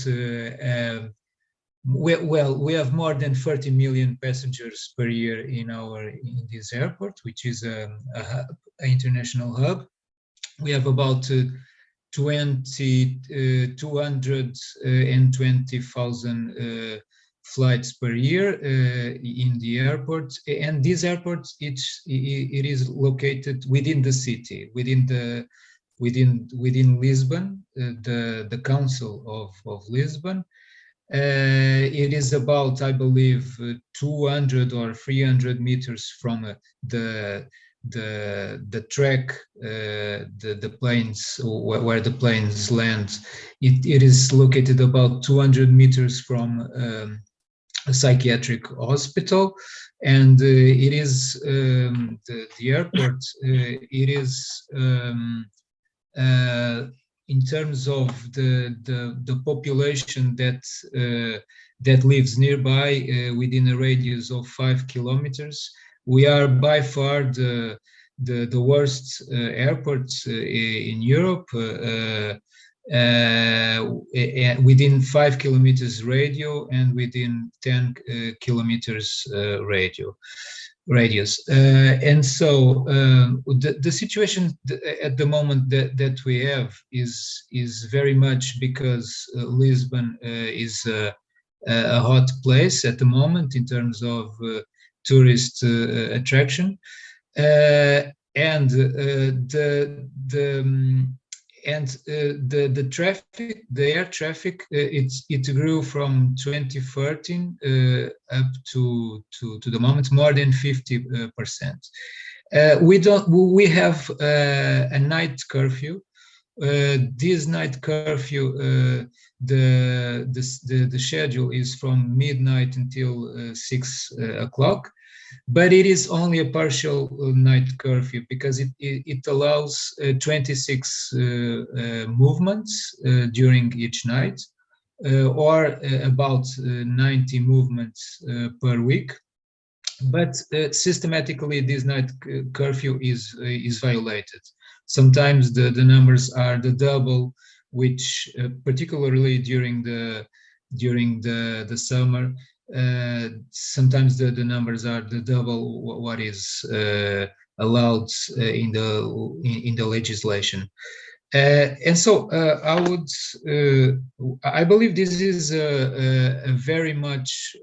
we have more than 30 million passengers per year in this airport, which is an international hub. We have about 220,000 flights per year in the airport, and this airport it is located within the city, within Lisbon, the council of Lisbon. It is about, I believe, 200 or 300 meters from the track, the planes where the planes land. It is located about 200 meters from a psychiatric hospital, and it is the airport. It is in terms of the population that lives nearby within a radius of 5 kilometers. We are by far the worst airports in Europe. Within 5 kilometers radio and within 10 kilometers radius. And so the situation at the moment that we have is very much because Lisbon is a hot place at the moment in terms of tourist attraction, and the traffic, the air traffic, it grew from 2013 up to the moment more than 50%. We have a night curfew. This night curfew, the schedule is from midnight until 6 o'clock. But it is only a partial night curfew because it allows 26 movements during each night, or about 90 movements per week. But systematically, this night curfew is violated. Sometimes the numbers are the double, which particularly during the summer. Sometimes the numbers are the double what is allowed in the legislation. And so I believe this is a very much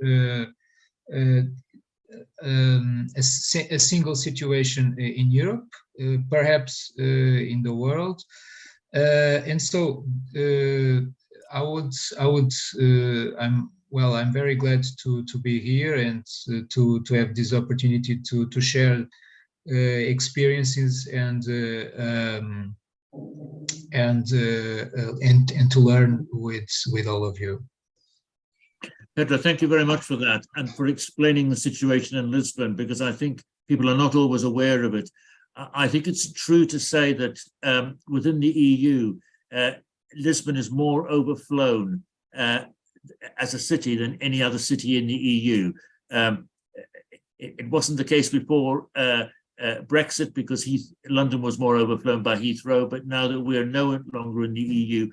a single situation in Europe, perhaps in the world. And so I'm very glad to be here and to have this opportunity to share experiences and to learn with all of you.
Pedro, thank you very much for that and for explaining the situation in Lisbon, because I think people are not always aware of it. I think it's true to say that within the EU, Lisbon is more overflown as a city than any other city in the EU. It wasn't the case before Brexit, because London was more overflown by Heathrow, but now that we are no longer in the EU,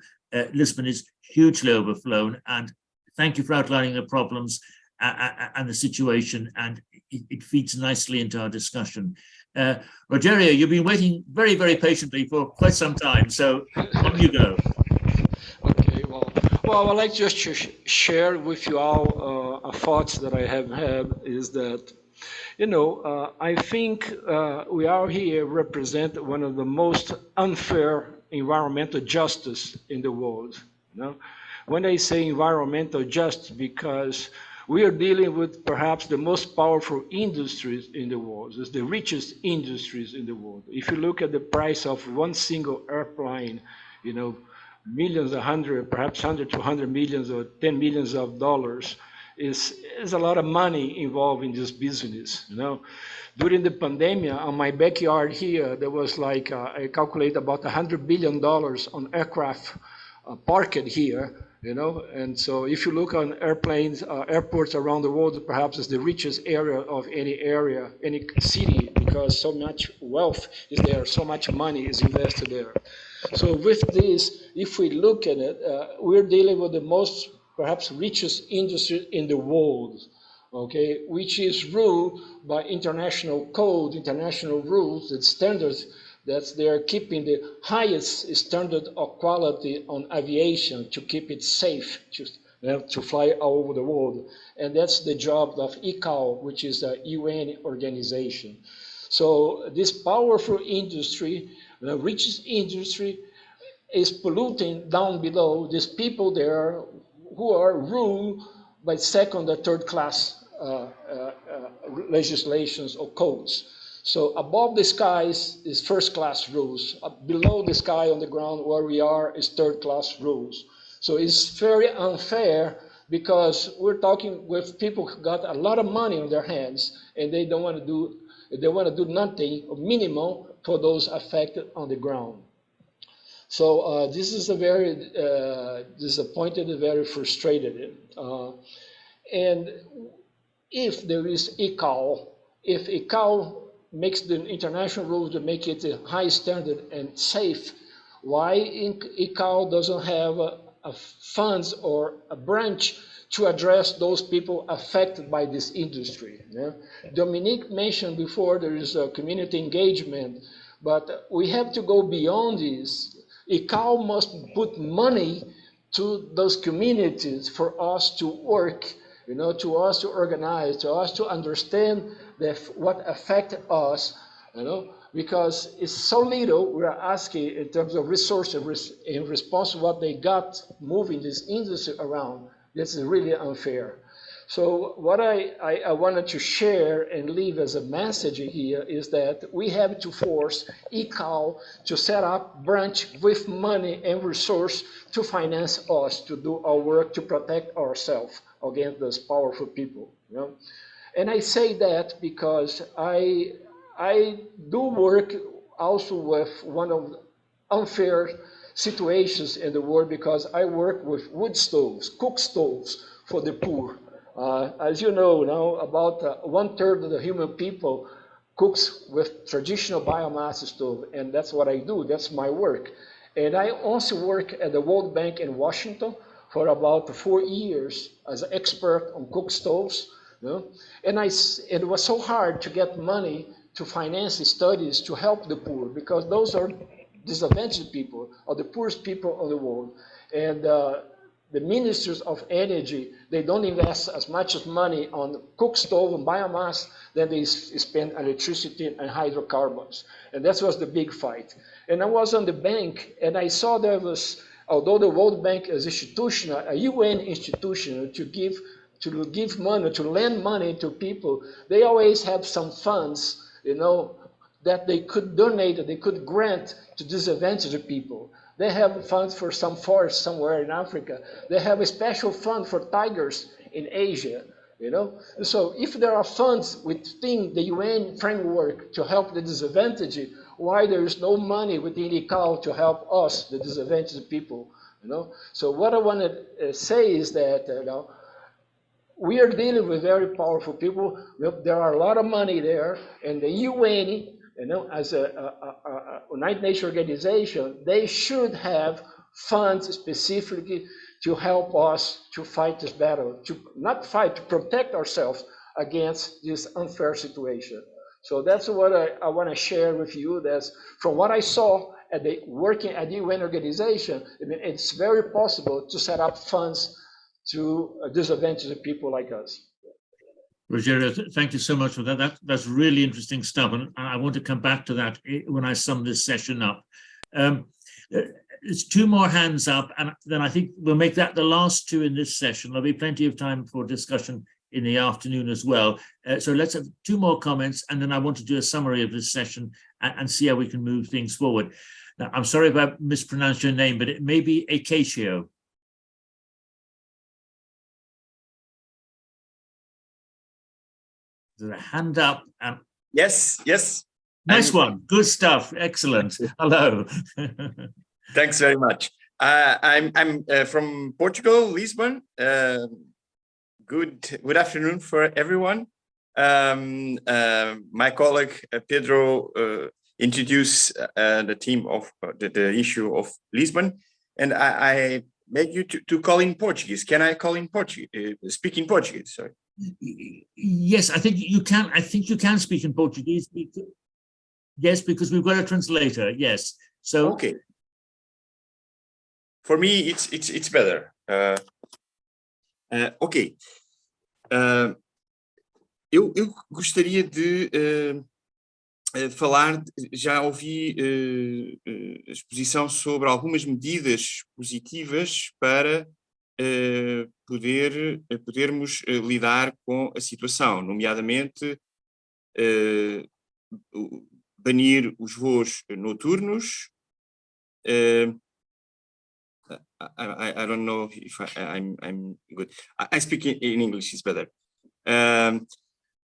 Lisbon is hugely overflown. And thank you for outlining the problems and the situation, and it feeds nicely into our discussion. Rogerio, you've been waiting very, very patiently for quite some time, so on you go.
Okay, well, I'd like just to share with you all thoughts that I have had is that, I think we are here represent one of the most unfair environmental justice in the world. When I say environmental justice, because we are dealing with perhaps the most powerful industries in the world. It's the richest industries in the world. If you look at the price of one single airplane, millions, perhaps 100 to 100 millions or 10 millions of dollars, is a lot of money involved in this business. During the pandemic, on my backyard here, there was I calculate about $100 billion on aircraft parked here. And so if you look on airplanes, airports around the world, perhaps it's the richest area of any city, because so much wealth is there, so much money is invested there. So with this, if we look at it, we're dealing with the most, perhaps richest industry in the world, okay, which is ruled by international code, international rules and standards, that they are keeping the highest standard of quality on aviation to keep it safe to fly all over the world. And that's the job of ICAO, which is a UN organization. So this powerful industry, the richest industry, is polluting down below these people there who are ruled by second or third class legislations or codes. So above the skies is first class rules. Below the sky on the ground where we are is third class rules. So it's very unfair, because we're talking with people who got a lot of money on their hands, and they don't want to do, they want to do nothing or minimum for those affected on the ground. So this is a very disappointed and very frustrated. And if there is ICAO, if ICAO makes the international rules to make it a high standard and safe, why ICAO doesn't have funds or a branch to address those people affected by this industry? Dominique mentioned before there is a community engagement, but we have to go beyond this. ICAO must put money to those communities for us to work, to us to organize, to us to understand what affected us, because it's so little we are asking in terms of resources in response to what they got moving this industry around. This is really unfair. So what I wanted to share and leave as a message here is that we have to force ICAO to set up branch with money and resource to finance us to do our work to protect ourselves against those powerful people. And I say that because I do work also with one of the unfair situations in the world, because I work with wood stoves, cook stoves for the poor. As you know now, about 1/3 of the human people cooks with traditional biomass stove, and that's what I do. That's my work. And I also work at the World Bank in Washington for about 4 years as an expert on cook stoves. And it was so hard to get money to finance studies to help the poor, because those are disadvantaged people, or the poorest people of the world. And the ministers of energy, they don't invest as much money on cook stove and biomass than they spend electricity and hydrocarbons. And that was the big fight. And I was on the bank, and I saw there was, although the World Bank is institutional, a UN institution to give money, to lend money to people, they always have some funds, you know, that they could donate, that they could grant to disadvantaged people. They have funds for some forest somewhere in Africa. They have a special fund for tigers in Asia, you know. So if there are funds within the UN framework to help the disadvantaged, why there is no money within ICAO to help us, the disadvantaged people, you know? So what I want to say is that, you know, we are dealing with very powerful people. There are a lot of money there, and the UN, you know, as a United Nations organization, they should have funds specifically to help us to fight this battle, to not fight, to protect ourselves against this unfair situation. So that's what I want to share with you. That's from what I saw at the working at the UN organization. I mean, it's very possible to set up funds to disadvantaged people like us.
Rogério, thank you so much for that. That's really interesting stuff, and I want to come back to that when I sum this session up. There's two more hands up, and then I think we'll make that the last two in this session. There'll be plenty of time for discussion in the afternoon as well. So let's have two more comments, and then I want to do a summary of this session and see how we can move things forward. Now, I'm sorry if I mispronounced your name, but it may be Acacio. There's a hand up.
Yes.
Nice one. Good stuff. Excellent. Hello.
Thanks very much. I'm from Portugal, Lisbon. Good afternoon for everyone. My colleague Pedro introduced the theme of the issue of Lisbon, and I make you to call in Portuguese. Can I call in Portuguese? Speak in Portuguese? Sorry.
Yes, I think you can. I think you can speak in Portuguese. Yes, because we've got a translator. Yes. So
okay. For me, it's better. Ok. Eu gostaria de falar. Já ouvi exposição sobre algumas medidas positivas para podermos lidar com a situação, nomeadamente banir os voos noturnos. I don't know if I'm good. I speak in English, it's better.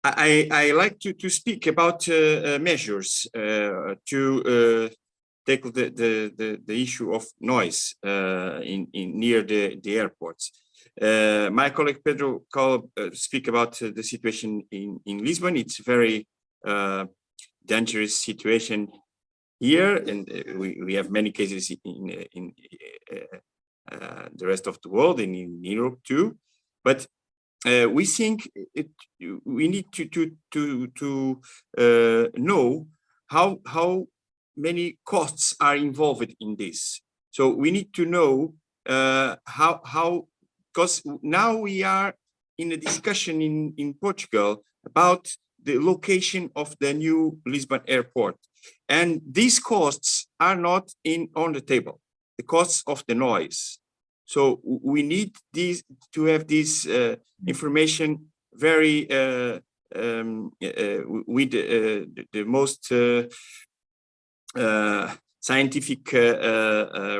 I like to speak about measures to tackle the issue of noise near the airports. My colleague Pedro speak about the situation in Lisbon. It's a very dangerous situation here, and we have many cases in the rest of the world and in Europe too. But we think we need to know how many costs are involved in this. So we need to know how, because now we are in a discussion in Portugal about the location of the new Lisbon airport. And these costs are not on the table, the costs of the noise. So we need to have this information very with the most scientific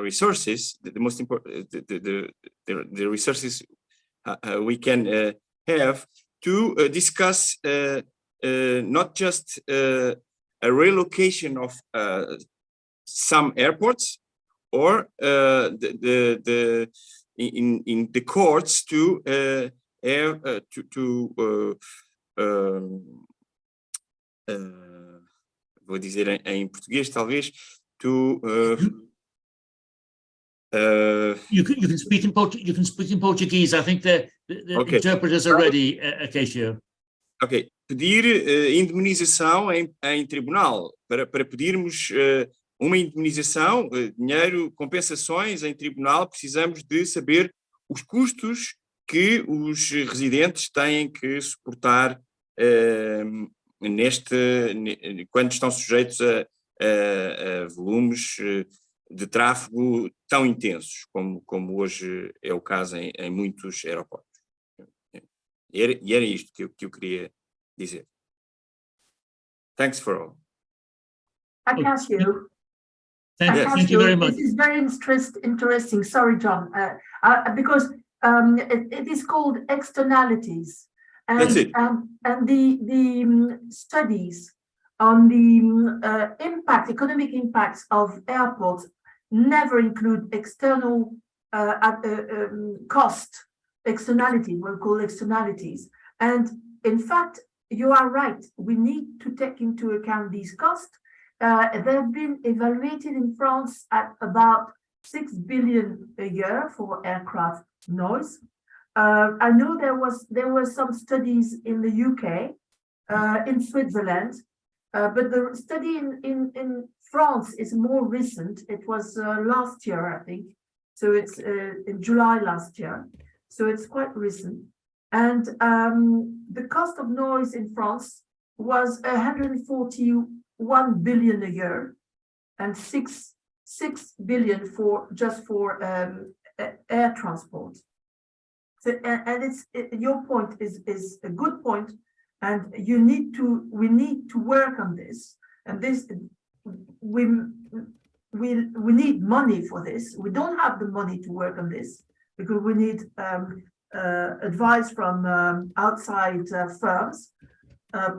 resources, the most important, the resources we can have to discuss not just a relocation of some airports, or in the courts to vou dizer em português talvez to
you can speak in Portuguese. You can speak in Portuguese. I think the okay. Interpreters are ready, Acacio.
Ok, pedir indemnização em tribunal, para pedirmos uma indemnização, dinheiro, compensações em tribunal, precisamos de saber os custos que os residentes têm que suportar quando estão sujeitos a volumes de tráfego tão intensos como hoje é o caso em muitos aeroportos. E era isto que eu queria dizer. Thanks for all.
Acasio.
Thank you very much.
This is very interesting. Sorry, John, because it is called externalities, and
That's it.
And the studies on the economic impacts of airports never include external cost externalities. We'll call externalities, and in fact, you are right. We need to take into account these costs. They've been evaluated in France at about 6 billion a year for aircraft noise. I know there were some studies in the UK, in Switzerland, but the study in France is more recent. It was last year, I think. So it's in July last year. So it's quite recent. And the cost of noise in France was 141 billion a year, and 6 billion for air transport. So, and your point is a good point, and we need to work on this. And this we need money for this. We don't have the money to work on this because we need advice from outside firms.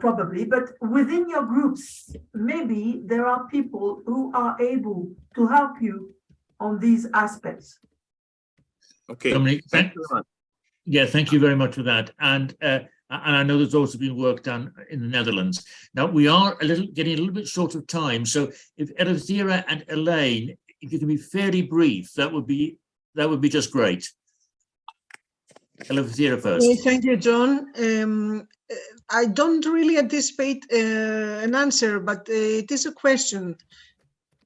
Probably, but within your groups, maybe there are people who are able to help you on these aspects.
Okay, Dominic, thank you very much for that. And I know there's also been work done in the Netherlands. Now we are getting a little bit short of time, so if Elvira and Elaine, if you can be fairly brief, that would be just great. Elvira first.
Thank you, John. I don't really anticipate an answer, but it is a question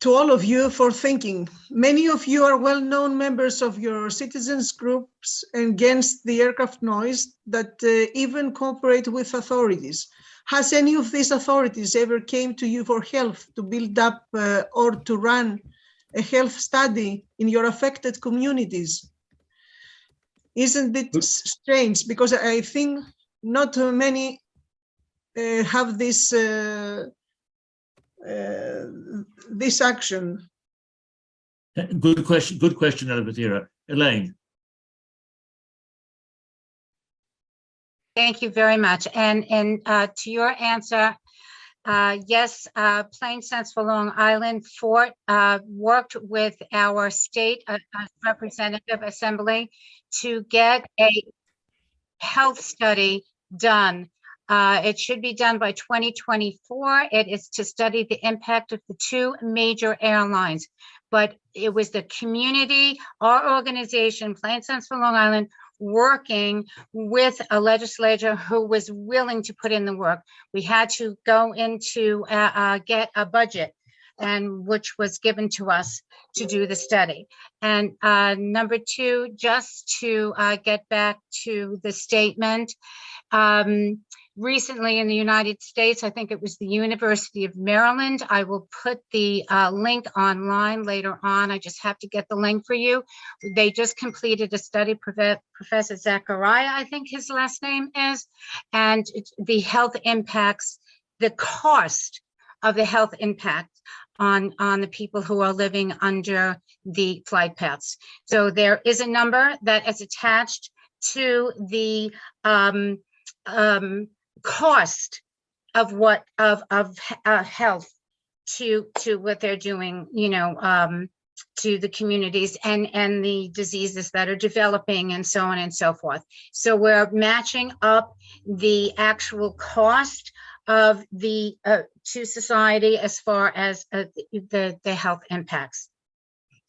to all of you for thinking. Many of you are well-known members of your citizens groups against the aircraft noise that even cooperate with authorities. Has any of these authorities ever came to you for help to build up or to run a health study in your affected communities? Isn't it strange? Because I think not many have this this action.
Good question, Elvira. Elaine.
Thank you very much. And to your answer, yes, Plain Sense for Long Island Fort worked with our state representative assembly to get a health study done. It should be done by 2024. It is to study the impact of the two major airlines, but it was the community, our organization, Plain Sense for Long Island, working with a legislator who was willing to put in the work. We had to go into get a budget, and which was given to us to do the study. And number two, just to get back to the statement, recently in the United States, I think it was the University of Maryland. I will put the link online later on. I just have to get the link for you. They just completed a study, Professor Zachariah, I think his last name is, and the health impacts, the cost of the health impact on the people who are living under the flight paths. So there is a number that is attached to the cost of what of health to what they're doing, you know, to the communities and the diseases that are developing and so on and so forth. So we're matching up the actual cost of the to society as far as the health impacts.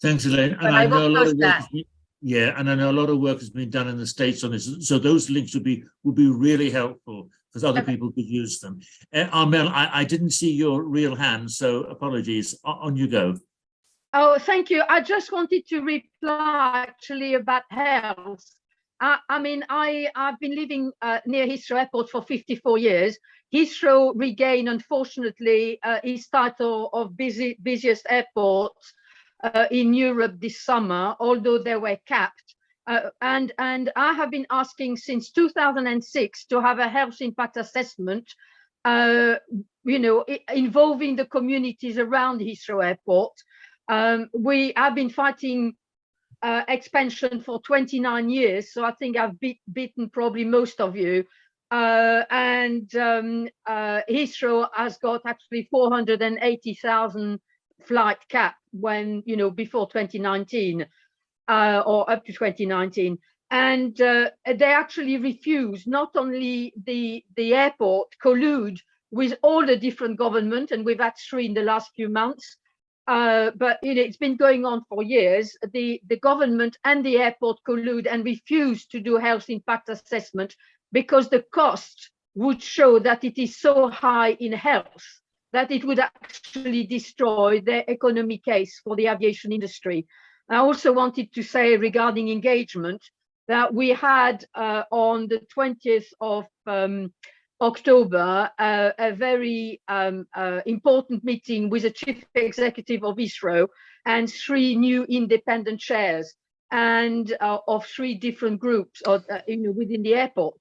Thanks, Elaine. And I know a lot of work and I know a lot of work has been done in the States on this. So those links would be really helpful because other people could use them. Armel, I didn't see your real hand, so apologies. On you go.
Oh, thank you. I just wanted to reply actually about health. I mean, I've been living near Heathrow Airport for 54 years. Heathrow regained, unfortunately, his title of busiest airport in Europe this summer, although they were capped. And I have been asking since 2006 to have a health impact assessment, you know, involving the communities around Heathrow Airport. We have been fighting expansion for 29 years, so I think I've beaten probably most of you. Heathrow has got actually 480,000 flight cap when, you know, before 2019 or up to 2019. And they actually refuse, not only the airport collude with all the different government, and we've had 3 in the last few months, but you know, it's been going on for years. The government and the airport collude and refuse to do health impact assessment because the cost would show that it is so high in health that it would actually destroy the economic case for the aviation industry. I also wanted to say regarding engagement that we had on the 20th of October, a very important meeting with the chief executive of Heathrow and 3 new independent chairs and of 3 different groups you know, within the airport,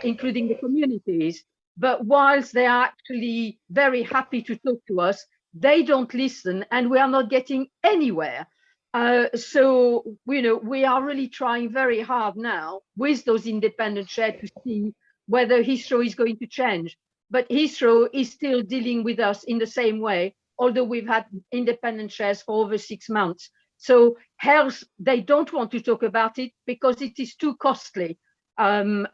including the communities. But whilst they are actually very happy to talk to us, they don't listen and we are not getting anywhere. So, you know, we are really trying very hard now with those independent chairs to see whether Heathrow is going to change. But Heathrow is still dealing with us in the same way, although we've had independent chairs for over 6 months. So health, they don't want to talk about it because it is too costly. And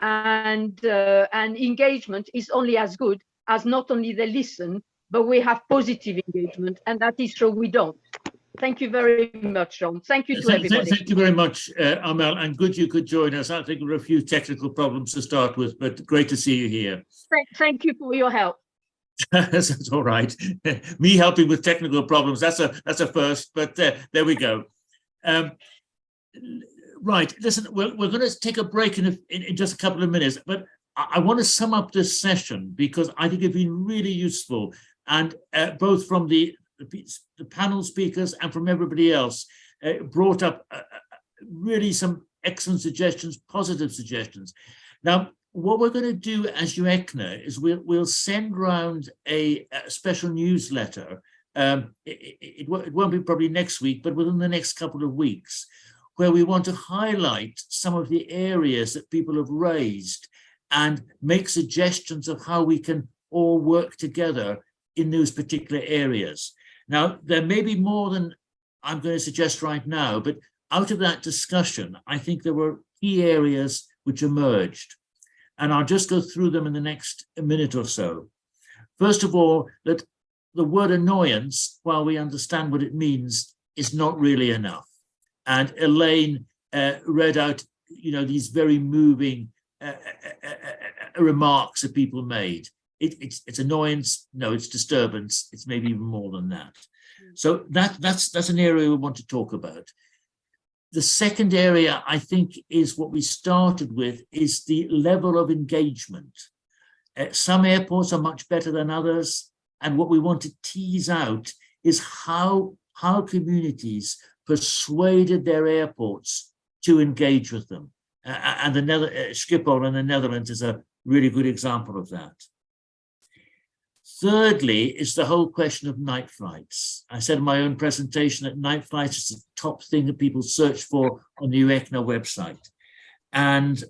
engagement is only as good as not only they listen, but we have positive engagement, and that is true we don't. Thank you very much, John. Thank you to everybody.
Thank you very much, Armel, and good you could join us. I think there were a few technical problems to start with, but great to see you here.
Thank you for your help.
That's all right. Me helping with technical problems, that's a first, but there we go. Right, listen, we're going to take a break in just a couple of minutes, but I want to sum up this session because I think it's been really useful, and both from the panel speakers and from everybody else brought up really some excellent suggestions, positive suggestions. Now, what we're going to do as UECNA is we'll send around a special newsletter. It won't be probably next week, but within the next couple of weeks, where we want to highlight some of the areas that people have raised and make suggestions of how we can all work together in those particular areas. Now, there may be more than I'm going to suggest right now, but out of that discussion, I think there were key areas which emerged. And I'll just go through them in the next minute or so. First of all, that the word annoyance, while we understand what it means, is not really enough. And Elaine read out, you know, these very moving remarks that people made. It's annoyance, no, it's disturbance, it's maybe even more than that. So that's an area we want to talk about. The second area, I think, is what we started with, is the level of engagement. Some airports are much better than others, and what we want to tease out is how communities persuaded their airports to engage with them. And Schiphol in the Netherlands is a really good example of that. Thirdly, is the whole question of night flights. I said in my own presentation that night flights is the top thing that people search for on the UECNA website. And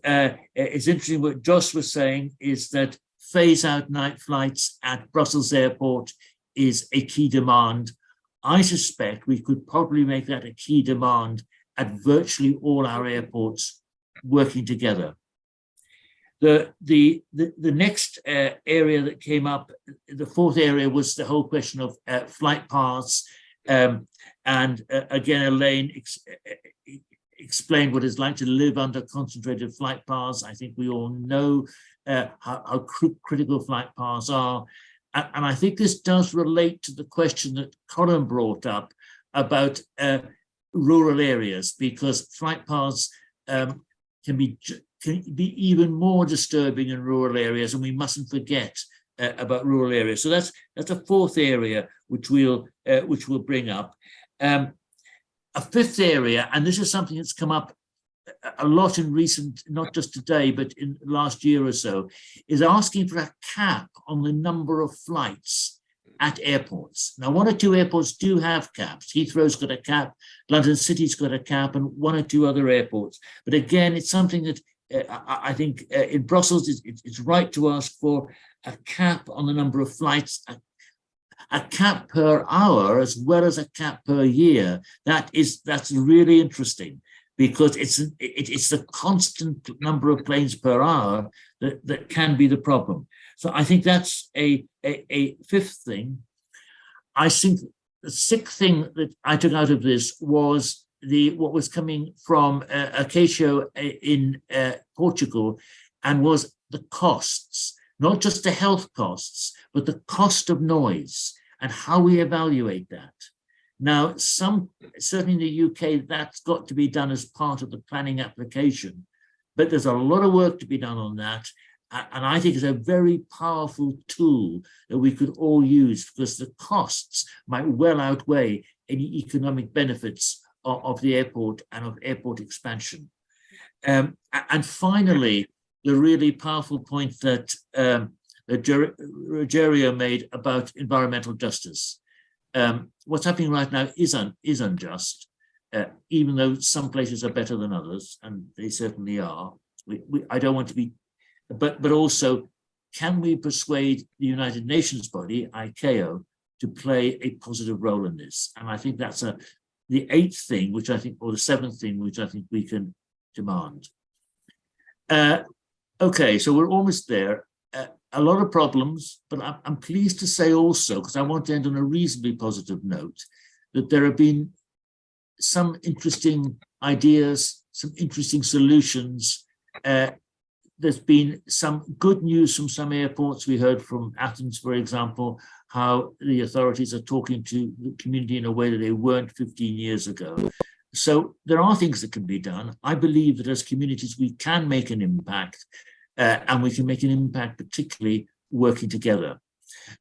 it's interesting what Joss was saying is that phase out night flights at Brussels Airport is a key demand. I suspect we could probably make that a key demand at virtually all our airports working together. The next area that came up, the fourth area, was the whole question of flight paths. And again, Elaine explained what it's like to live under concentrated flight paths. I think we all know how critical flight paths are. And I think this does relate to the question that Colin brought up about rural areas, because flight paths can be even more disturbing in rural areas, and we mustn't forget about rural areas. So that's a fourth area which we'll bring up. A fifth area, and this is something that's come up a lot in recent, not just today, but in the last year or so, is asking for a cap on the number of flights at airports. Now, one or two airports do have caps. Heathrow's got a cap, London City's got a cap, and one or two other airports. But again, it's something that I think in Brussels, it's right to ask for a cap on the number of flights, a cap per hour as well as a cap per year. That's really interesting, because it's the constant number of planes per hour that can be the problem. So I think that's a fifth thing. I think the sixth thing that I took out of this was what was coming from Acacio in Portugal, and was the costs, not just the health costs, but the cost of noise and how we evaluate that. Now, certainly in the UK, that's got to be done as part of the planning application, but there's a lot of work to be done on that. And I think it's a very powerful tool that we could all use, because the costs might well outweigh any economic benefits of the airport and of airport expansion. And finally, the really powerful point that Rogerio made about environmental justice. What's happening right now is unjust, even though some places are better than others, and they certainly are. I don't want to be, but also, can we persuade the United Nations body, ICAO, to play a positive role in this? And I think that's the eighth thing, which I think, or the seventh thing, which I think we can demand. Okay, so we're almost there. A lot of problems, but I'm pleased to say also, because I want to end on a reasonably positive note, that there have been some interesting ideas, some interesting solutions. There's been some good news from some airports. We heard from Athens, for example, how the authorities are talking to the community in a way that they weren't 15 years ago. So there are things that can be done. I believe that as communities, we can make an impact, and we can make an impact particularly working together.